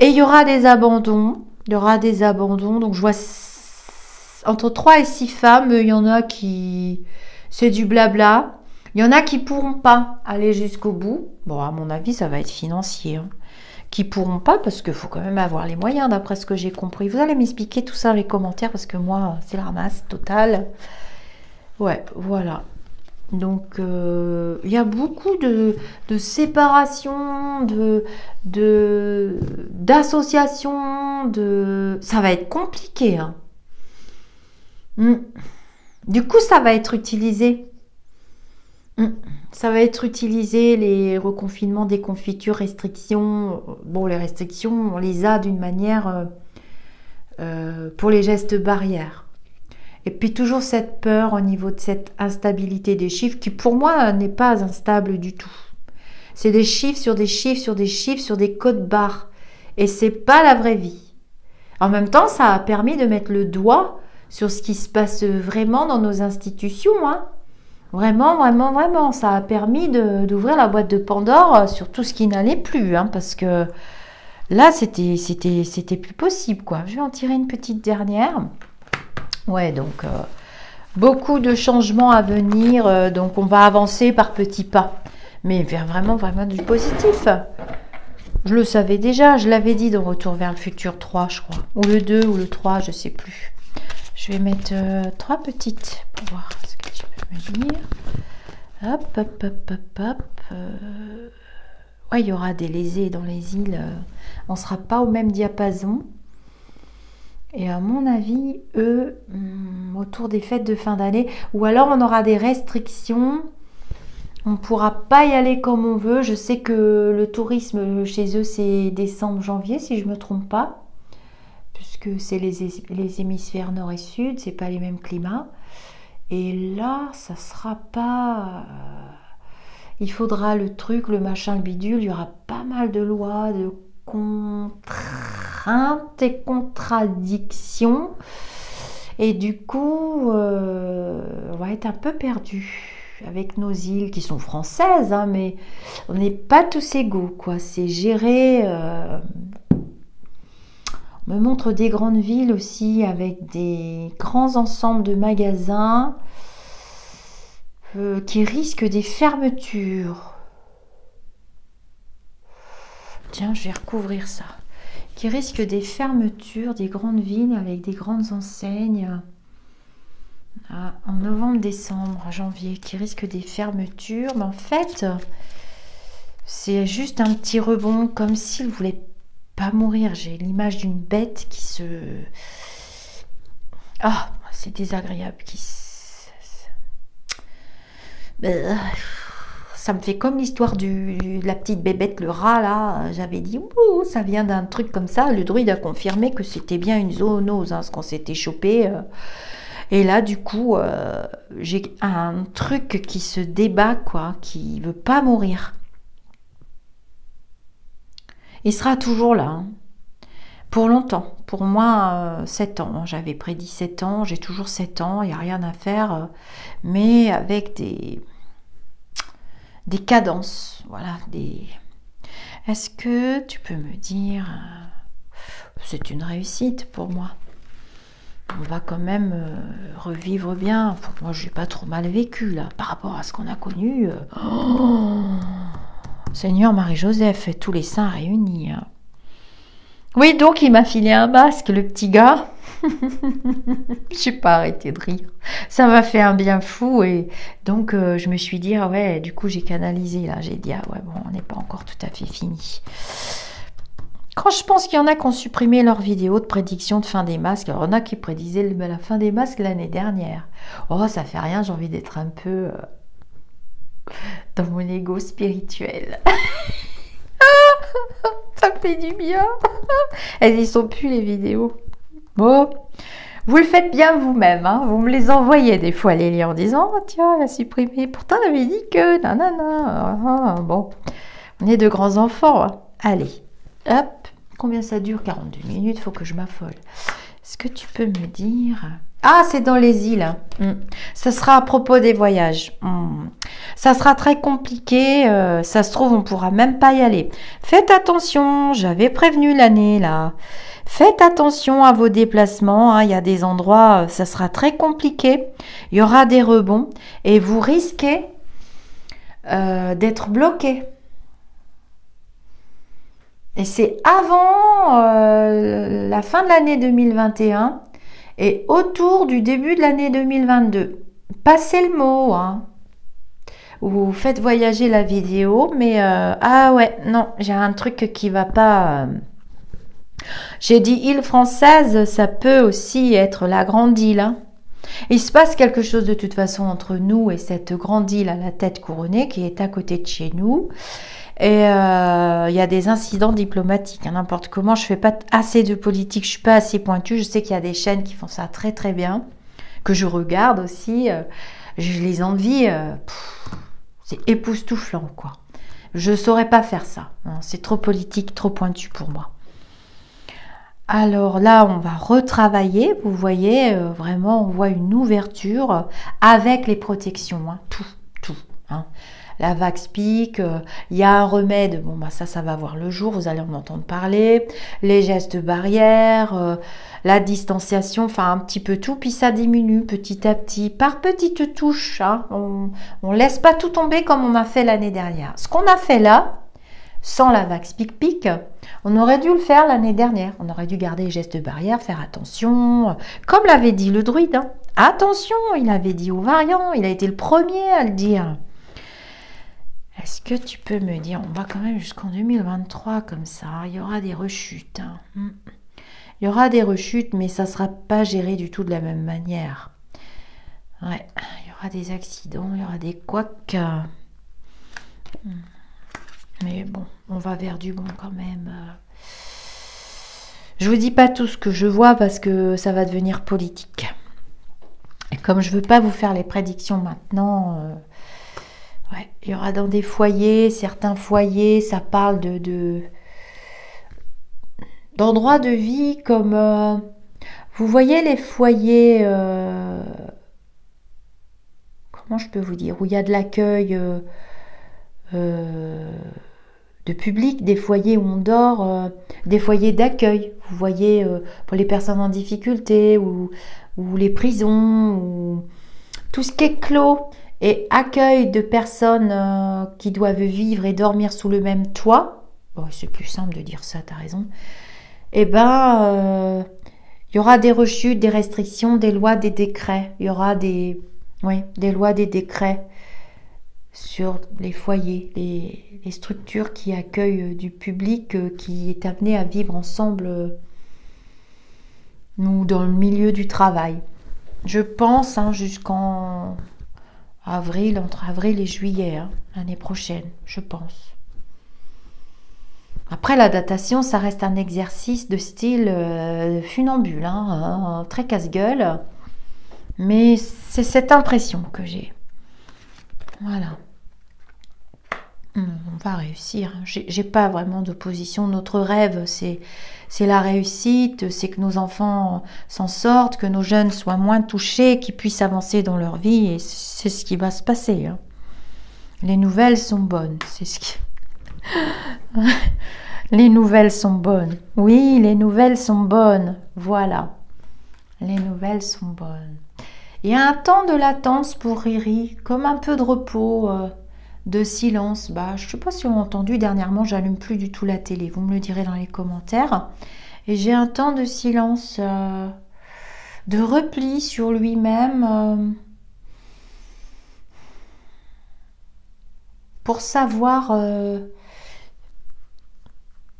Et il y aura des abandons. Donc je vois entre 3 et 6 femmes. Il y en a qui... C'est du blabla. Il y en a qui pourront pas aller jusqu'au bout. Bon, à mon avis, ça va être financier. Qui pourront pas parce qu'il faut quand même avoir les moyens d'après ce que j'ai compris. Vous allez m'expliquer tout ça dans les commentaires parce que moi, c'est le ramasse total. Ouais, voilà. Donc, il y a beaucoup de séparation, d'associations, ça va être compliqué. Hein. Du coup, ça va être utilisé. Ça va être utilisé, les reconfinements, déconfitures, restrictions. Bon, les restrictions, on les a d'une manière pour les gestes barrières. Et puis toujours cette peur au niveau de cette instabilité des chiffres qui pour moi n'est pas instable du tout. C'est des chiffres sur des chiffres sur des chiffres sur des codes barres. Et c'est pas la vraie vie. En même temps, ça a permis de mettre le doigt sur ce qui se passe vraiment dans nos institutions. Hein. Vraiment, vraiment, vraiment. Ça a permis d'ouvrir la boîte de Pandore sur tout ce qui n'allait plus. Hein, parce que là, c'était plus possible, quoi. Je vais en tirer une petite dernière. Ouais, donc beaucoup de changements à venir, donc on va avancer par petits pas, mais vers vraiment, vraiment du positif. Je le savais déjà, je l'avais dit dans Retour vers le futur 3, je crois, ou le 2 ou le 3, je sais plus. Je vais mettre 3 petites pour voir ce que tu peux me dire. Hop, hop, hop, hop, hop. Ouais, il y aura des lésés dans les îles, on ne sera pas au même diapason. Et à mon avis, eux, autour des fêtes de fin d'année, ou alors on aura des restrictions On ne pourra pas y aller comme on veut. Je sais que le tourisme chez eux, c'est décembre, janvier, si je ne me trompe pas. Puisque c'est les hémisphères nord et sud, c'est pas les mêmes climats. Et là, ça sera pas... il faudra le truc, le machin, le bidule. Il y aura pas mal de lois, de contraintes et contradictions. Et du coup, on va être un peu perdu avec nos îles qui sont françaises, hein, mais on n'est pas tous égaux, quoi. C'est géré. On me montre des grandes villes aussi avec des grands ensembles de magasins qui risquent des fermetures. Tiens, je vais recouvrir ça. Qui risquent des fermetures, des grandes villes avec des grandes enseignes. En novembre, décembre, janvier, qui risquent des fermetures. Mais en fait, c'est juste un petit rebond, comme s'ils ne voulaient pas mourir. J'ai l'image d'une bête qui se... Ah, c'est désagréable. Ça me fait comme l'histoire de la petite bébête, le rat, là. J'avais dit, ouh, ça vient d'un truc comme ça. Le druide a confirmé que c'était bien une zoonose, hein, ce qu'on s'était chopé. Et là, du coup, j'ai un truc qui se débat, quoi, qui veut pas mourir. Il sera toujours là, hein, pour longtemps. Pour moi, 7 ans. J'avais prédit 7 ans, j'ai toujours 7 ans, il n'y a rien à faire. Mais avec des cadences, voilà. Est-ce que tu peux me dire... c'est une réussite pour moi. On va quand même revivre bien. Enfin, moi, je n'ai pas trop mal vécu, là, par rapport à ce qu'on a connu. Seigneur Marie-Joseph et tous les saints réunis. Hein. Oui, donc, il m'a filé un masque, le petit gars. Je n'ai pas arrêté de rire. Ça m'a fait un bien fou. Et donc, je me suis dit, ah ouais, du coup, j'ai canalisé, là. J'ai dit, ah ouais, bon, on n'est pas encore tout à fait fini. Quand je pense qu'il y en a qui ont supprimé leurs vidéos de prédiction de fin des masques, alors il y en a qui prédisaient la fin des masques l'année dernière. Oh, ça fait rien, j'ai envie d'être un peu dans mon ego spirituel. Ça fait du bien. Elles y sont plus les vidéos. Bon, vous le faites bien vous-même, hein. Vous me les envoyez des fois les liens en disant, oh, tiens, elle a supprimé. Pourtant, elle avait dit que, nanana. Bon, on est de grands enfants. Hein. Allez, hop. Combien ça dure? 42 minutes, faut que je m'affole. Est-ce que tu peux me dire... Ah, c'est dans les îles. Ça sera à propos des voyages. Ça sera très compliqué. Ça se trouve, on ne pourra même pas y aller. Faites attention, j'avais prévenu l'année, là. Faites attention à vos déplacements. Hein. Il y a des endroits, ça sera très compliqué. Il y aura des rebonds. Et vous risquez d'être bloqué. Et c'est avant la fin de l'année 2021 et autour du début de l'année 2022. Passez le mot, hein. Vous faites voyager la vidéo, mais ah ouais, non, j'ai un truc qui va pas. J'ai dit île française, ça peut aussi être la grande île. Hein. Il se passe quelque chose de toute façon entre nous et cette grande île à la tête couronnée qui est à côté de chez nous. Et il y a des incidents diplomatiques, hein, n'importe comment. Je fais pas assez de politique, je suis pas assez pointue. Je sais qu'il y a des chaînes qui font ça très très bien, que je regarde aussi. Je les envie. C'est époustouflant, quoi. Je saurais pas faire ça. C'est trop politique, trop pointu pour moi. Alors là, on va retravailler. Vous voyez, vraiment, on voit une ouverture avec les protections. Hein, tout. Hein. La Vaxpic, il y a un remède, bon bah ça va voir le jour, vous allez en entendre parler, les gestes barrières, la distanciation, enfin un petit peu tout, puis ça diminue petit à petit, par petites touches, hein. On laisse pas tout tomber comme on a fait l'année dernière. Ce qu'on a fait là, sans la Vaxpic, on aurait dû le faire l'année dernière, on aurait dû garder les gestes barrières, faire attention, comme l'avait dit le druide, hein. Attention, il avait dit aux variants, il a été le premier à le dire. Est-ce que tu peux me dire, on va quand même jusqu'en 2023 comme ça, il y aura des rechutes. Hein. Il y aura des rechutes, mais ça ne sera pas géré du tout de la même manière. Ouais, il y aura des accidents, il y aura des couacs. Mais bon, on va vers du bon quand même. Je vous dis pas tout ce que je vois parce que ça va devenir politique. Et comme je veux pas vous faire les prédictions maintenant, ouais, il y aura dans des foyers, certains foyers, ça parle d'endroits de vie comme vous voyez les foyers, comment je peux vous dire, où il y a de l'accueil de public, des foyers où on dort, des foyers d'accueil, vous voyez, pour les personnes en difficulté, ou les prisons, ou tout ce qui est clos et accueil de personnes qui doivent vivre et dormir sous le même toit. Bon, c'est plus simple de dire ça, t'as raison. Eh ben, il y aura des rechutes, des restrictions, des lois, des décrets. Il y aura des lois, des décrets sur les foyers, les structures qui accueillent du public qui est amené à vivre ensemble nous dans le milieu du travail. Je pense jusqu'en avril, entre avril et juillet, l'année prochaine, je pense. Après, la datation, ça reste un exercice de style funambule, très casse-gueule. Mais c'est cette impression que j'ai. Voilà. On va réussir. J'ai pas vraiment d'opposition. Notre rêve, c'est la réussite, c'est que nos enfants s'en sortent, que nos jeunes soient moins touchés, qu'ils puissent avancer dans leur vie. Et c'est ce qui va se passer. Les nouvelles sont bonnes. C'est ce qui... Les nouvelles sont bonnes. Oui, les nouvelles sont bonnes. Voilà. Les nouvelles sont bonnes. Il y a un temps de latence pour Riri, comme un peu de repos, de silence. Je ne sais pas si on a entendu dernièrement, j'allume plus du tout la télé. Vous me le direz dans les commentaires. Et j'ai un temps de silence, de repli sur lui-même, pour savoir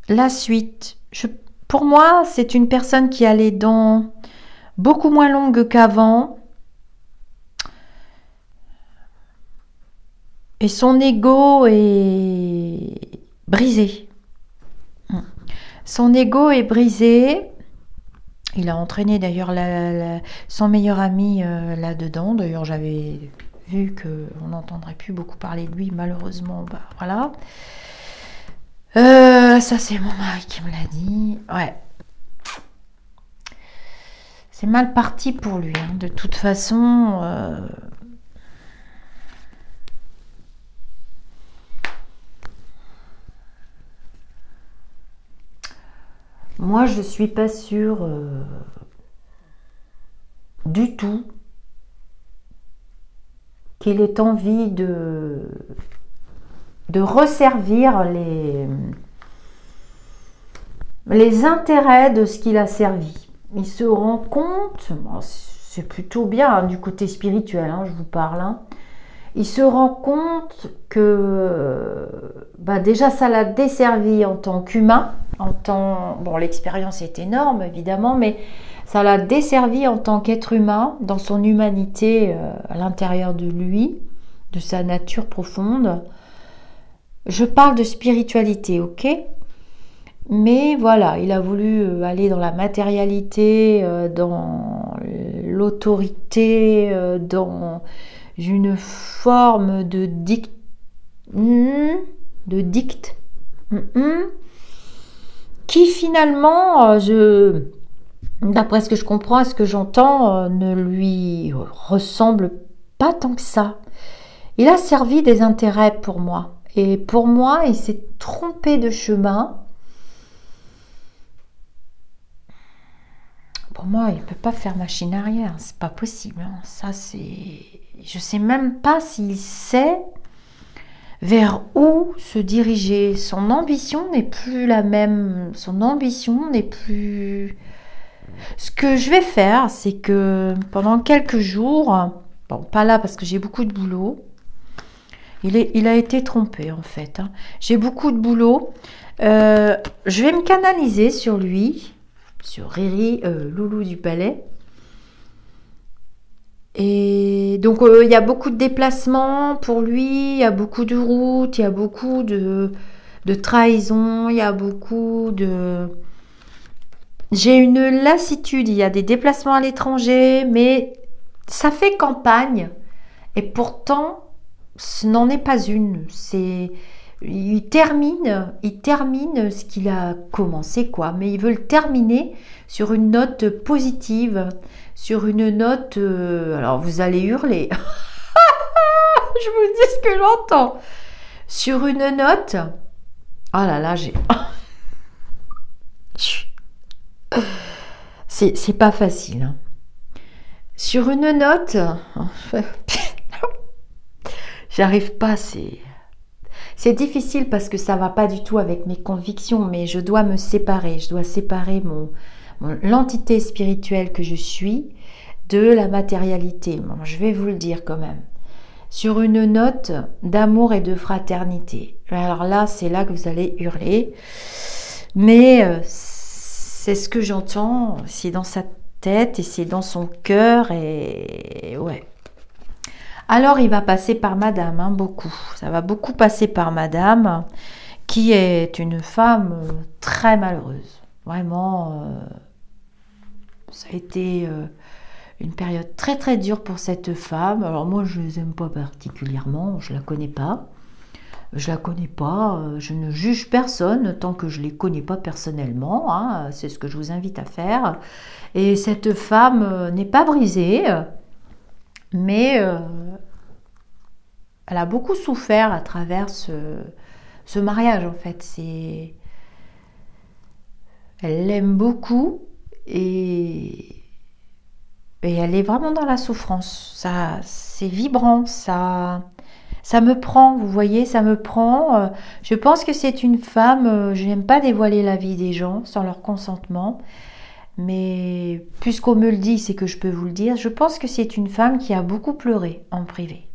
la suite. Pour moi, c'est une personne qui a les dents beaucoup moins longues qu'avant. Et son ego est brisé. Son ego est brisé. Il a entraîné d'ailleurs son meilleur ami là-dedans. D'ailleurs, j'avais vu qu'on n'entendrait plus beaucoup parler de lui, malheureusement. Voilà. Ça, c'est mon mari qui me l'a dit. Ouais. C'est mal parti pour lui. De toute façon... Moi, je ne suis pas sûre du tout qu'il ait envie de resservir les intérêts de ce qu'il a servi. Il se rend compte, c'est plutôt bien du côté spirituel, je vous parle, il se rend compte que déjà ça l'a desservi en tant qu'humain, bon, l'expérience est énorme évidemment, mais ça l'a desservi en tant qu'être humain, dans son humanité à l'intérieur de lui, de sa nature profonde. Je parle de spiritualité, ok? Mais voilà, il a voulu aller dans la matérialité, dans l'autorité, dans une forme de dicte, qui finalement, d'après ce que je comprends et ce que j'entends, ne lui ressemble pas tant que ça. Il a servi des intérêts pour moi. Et pour moi, il s'est trompé de chemin. Pour moi, il ne peut pas faire machine arrière. C'est pas possible. Ça, c'est... Je sais même pas s'il sait vers où se diriger. Son ambition n'est plus la même. Son ambition n'est plus... Ce que je vais faire, c'est que pendant quelques jours, bon, pas là parce que j'ai beaucoup de boulot, il a été trompé en fait. J'ai beaucoup de boulot. Je vais me canaliser sur lui, sur Riri, Loulou du Palais. Et donc il y a beaucoup de déplacements pour lui, il y a beaucoup de routes, il y a beaucoup de trahisons, il y a beaucoup de... J'ai une lassitude, il y a des déplacements à l'étranger, mais ça fait campagne. Et pourtant, ce n'en est pas une. Il termine ce qu'il a commencé, quoi. Mais il veut le terminer sur une note positive, sur une note... alors, vous allez hurler. Je vous dis ce que j'entends. Sur une note... Oh là là, j'ai... C'est pas facile. Hein. Sur une note... J'arrive pas, c'est difficile parce que ça va pas du tout avec mes convictions, mais je dois me séparer. Je dois séparer l'entité spirituelle que je suis de la matérialité. Bon, je vais vous le dire quand même. Sur une note d'amour et de fraternité. Alors là, c'est là que vous allez hurler. Mais c'est ce que j'entends. C'est dans sa tête et c'est dans son cœur. Et ouais. Alors, il va passer par madame, hein, beaucoup. Ça va beaucoup passer par madame, qui est une femme très malheureuse. Vraiment, ça a été une période très très dure pour cette femme. Alors moi, je ne les aime pas particulièrement, je ne la connais pas. Je la connais pas, je ne juge personne tant que je ne les connais pas personnellement. Hein, c'est ce que je vous invite à faire. Et cette femme n'est pas brisée. Mais elle a beaucoup souffert à travers ce mariage, en fait. Elle l'aime beaucoup et elle est vraiment dans la souffrance. C'est vibrant, ça me prend, vous voyez, ça me prend. Je pense que c'est une femme, je n'aime pas dévoiler la vie des gens sans leur consentement. Mais puisqu'on me le dit, c'est que je peux vous le dire. Je pense que c'est une femme qui a beaucoup pleuré en privé.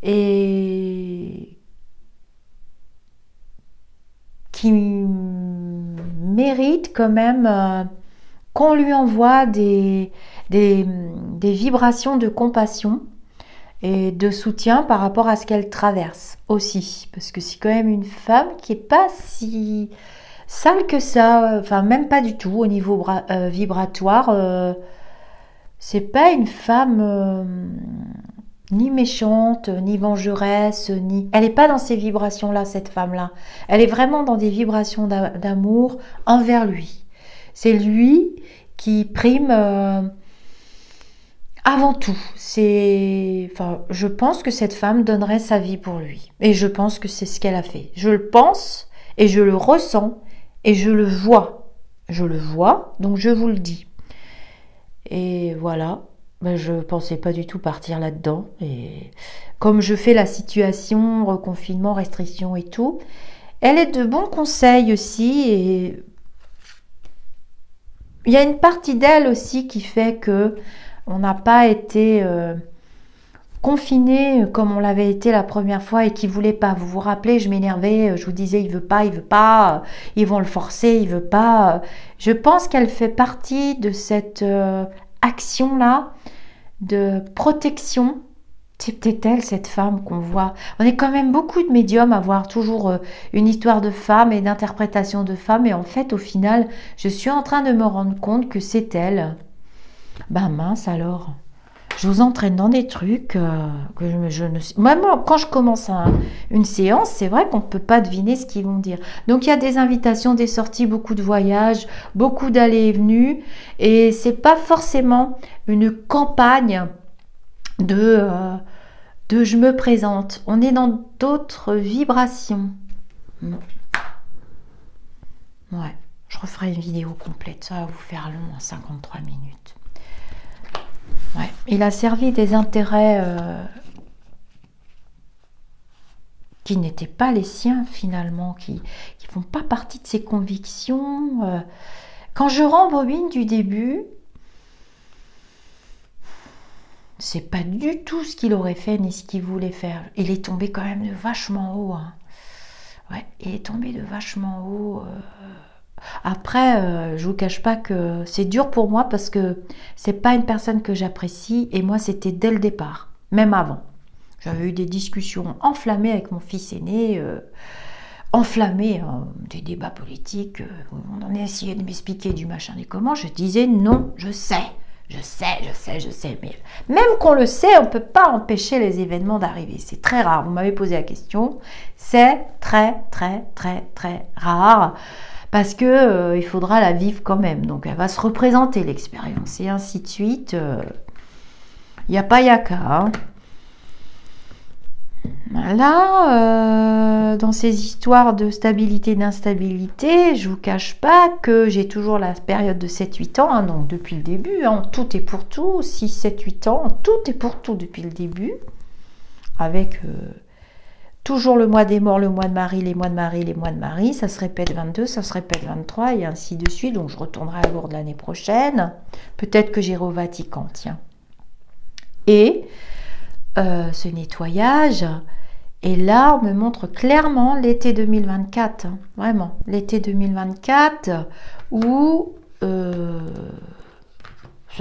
Et qui mérite quand même qu'on lui envoie des vibrations de compassion et de soutien par rapport à ce qu'elle traverse aussi. Parce que c'est quand même une femme qui n'est pas si... sale que ça, enfin même pas du tout au niveau vibratoire. C'est pas une femme ni méchante, ni vengeresse, ni... Elle n'est pas dans ces vibrations-là, cette femme-là. Elle est vraiment dans des vibrations d'amour envers lui. C'est lui qui prime avant tout. Enfin, je pense que cette femme donnerait sa vie pour lui. Et je pense que c'est ce qu'elle a fait. Je le pense et je le ressens. Et je le vois, donc je vous le dis. Et voilà, ben je ne pensais pas du tout partir là-dedans. Et comme je fais la situation, reconfinement, restriction et tout, elle est de bons conseils aussi. Et il y a une partie d'elle aussi qui fait que on n'a pas été... confiné comme on l'avait été la première fois et qui voulait pas. Vous vous rappelez, je m'énervais, je vous disais il veut pas, ils vont le forcer, il veut pas. Je pense qu'elle fait partie de cette action-là de protection. C'est peut-être elle, cette femme qu'on voit. On est quand même beaucoup de médiums à voir toujours une histoire de femme et d'interprétation de femme. Et en fait, au final, je suis en train de me rendre compte que c'est elle. Ben mince alors. Je vous entraîne dans des trucs que je ne sais... Même quand je commence une séance, c'est vrai qu'on ne peut pas deviner ce qu'ils vont dire. Donc, il y a des invitations, des sorties, beaucoup de voyages, beaucoup d'allées et venues. Et ce n'est pas forcément une campagne de je me présente. On est dans d'autres vibrations. Non. Ouais, je referai une vidéo complète. Ça va vous faire long en 53 minutes. Ouais, il a servi des intérêts qui n'étaient pas les siens finalement, qui ne font pas partie de ses convictions. Quand je rembobine du début, c'est pas du tout ce qu'il aurait fait ni ce qu'il voulait faire. Il est tombé quand même de vachement haut. Hein. Ouais, il est tombé de vachement haut. Après, je vous cache pas que c'est dur pour moi parce que c'est pas une personne que j'apprécie et moi c'était dès le départ, même avant. J'avais eu des discussions enflammées avec mon fils aîné, enflammées, des débats politiques, on en a essayé de m'expliquer du machin et comment, je disais non, je sais, mais même qu'on le sait, on ne peut pas empêcher les événements d'arriver. C'est très rare. Vous m'avez posé la question. C'est très rare parce que il faudra la vivre quand même. Donc, elle va se représenter l'expérience et ainsi de suite. Il n'y a pas qu'à. Hein. Là, dans ces histoires de stabilité, d'instabilité, je vous cache pas que j'ai toujours la période de 7-8 ans, hein, donc depuis le début, hein, tout est pour tout, 6, 7, 8 ans, tout est pour tout depuis le début, avec toujours le mois des morts, le mois de Marie, les mois de Marie, les mois de Marie, ça se répète 22, ça se répète 23, et ainsi de suite, donc je retournerai à Lourdes l'année prochaine, peut-être que j'irai au Vatican, tiens. Et ce nettoyage... Et là, on me montre clairement l'été 2024, hein, vraiment, l'été 2024, où ce ne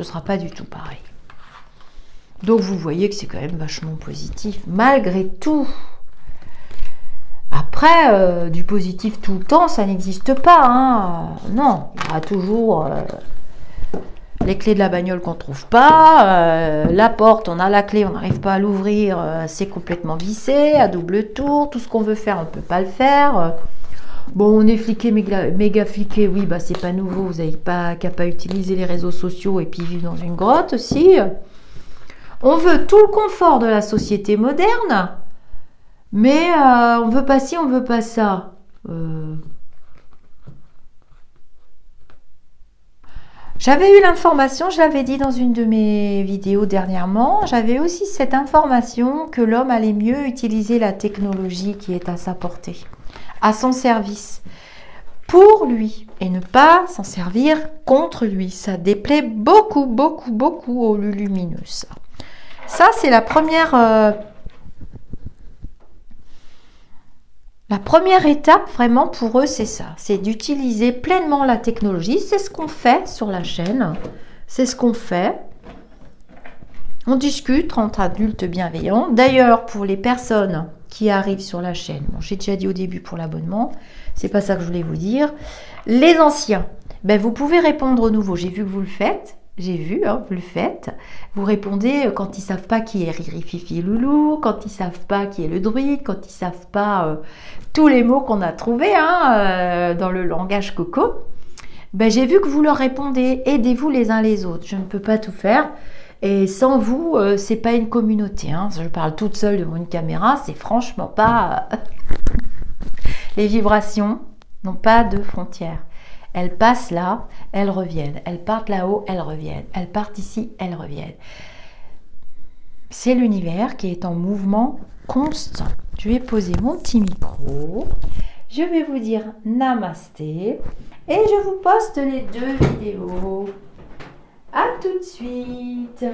sera pas du tout pareil. Donc, vous voyez que c'est quand même vachement positif, malgré tout. Après, du positif tout le temps, ça n'existe pas. Hein. Non, il y aura toujours... les clés de la bagnole qu'on ne trouve pas, la porte, on a la clé, on n'arrive pas à l'ouvrir, c'est complètement vissé, à double tour, tout ce qu'on veut faire, on ne peut pas le faire. Bon, on est fliqué, méga fliqué, oui, bah c'est pas nouveau, vous n'avez qu'à pas utiliser les réseaux sociaux et puis vivre dans une grotte aussi. On veut tout le confort de la société moderne, mais on veut pas ci, on veut pas ça. J'avais eu l'information, je l'avais dit dans une de mes vidéos dernièrement, j'avais aussi cette information que l'homme allait mieux utiliser la technologie qui est à sa portée, à son service, pour lui, et ne pas s'en servir contre lui. Ça déplaît beaucoup aux lumineux. Ça c'est la première étape vraiment pour eux, c'est ça, c'est d'utiliser pleinement la technologie. C'est ce qu'on fait sur la chaîne, c'est ce qu'on fait. On discute entre adultes bienveillants. D'ailleurs, pour les personnes qui arrivent sur la chaîne, bon, j'ai déjà dit au début pour l'abonnement, c'est pas ça que je voulais vous dire. Les anciens, ben, vous pouvez répondre aux nouveaux, j'ai vu que vous le faites. J'ai vu, hein, vous le faites. Vous répondez quand ils ne savent pas qui est Riri, Fifi, Loulou, quand ils ne savent pas qui est le druide, quand ils ne savent pas tous les mots qu'on a trouvés hein, dans le langage coco. Ben, j'ai vu que vous leur répondez. Aidez-vous les uns les autres. Je ne peux pas tout faire. Et sans vous, c'est pas une communauté. Hein. Je parle toute seule devant une caméra. C'est franchement pas... Les vibrations n'ont pas de frontières. Elles passent là, elles reviennent. Elles partent là-haut, elles reviennent. Elles partent ici, elles reviennent. C'est l'univers qui est en mouvement constant. Je vais poser mon petit micro. Je vais vous dire namasté. Et je vous poste les 2 vidéos. À tout de suite.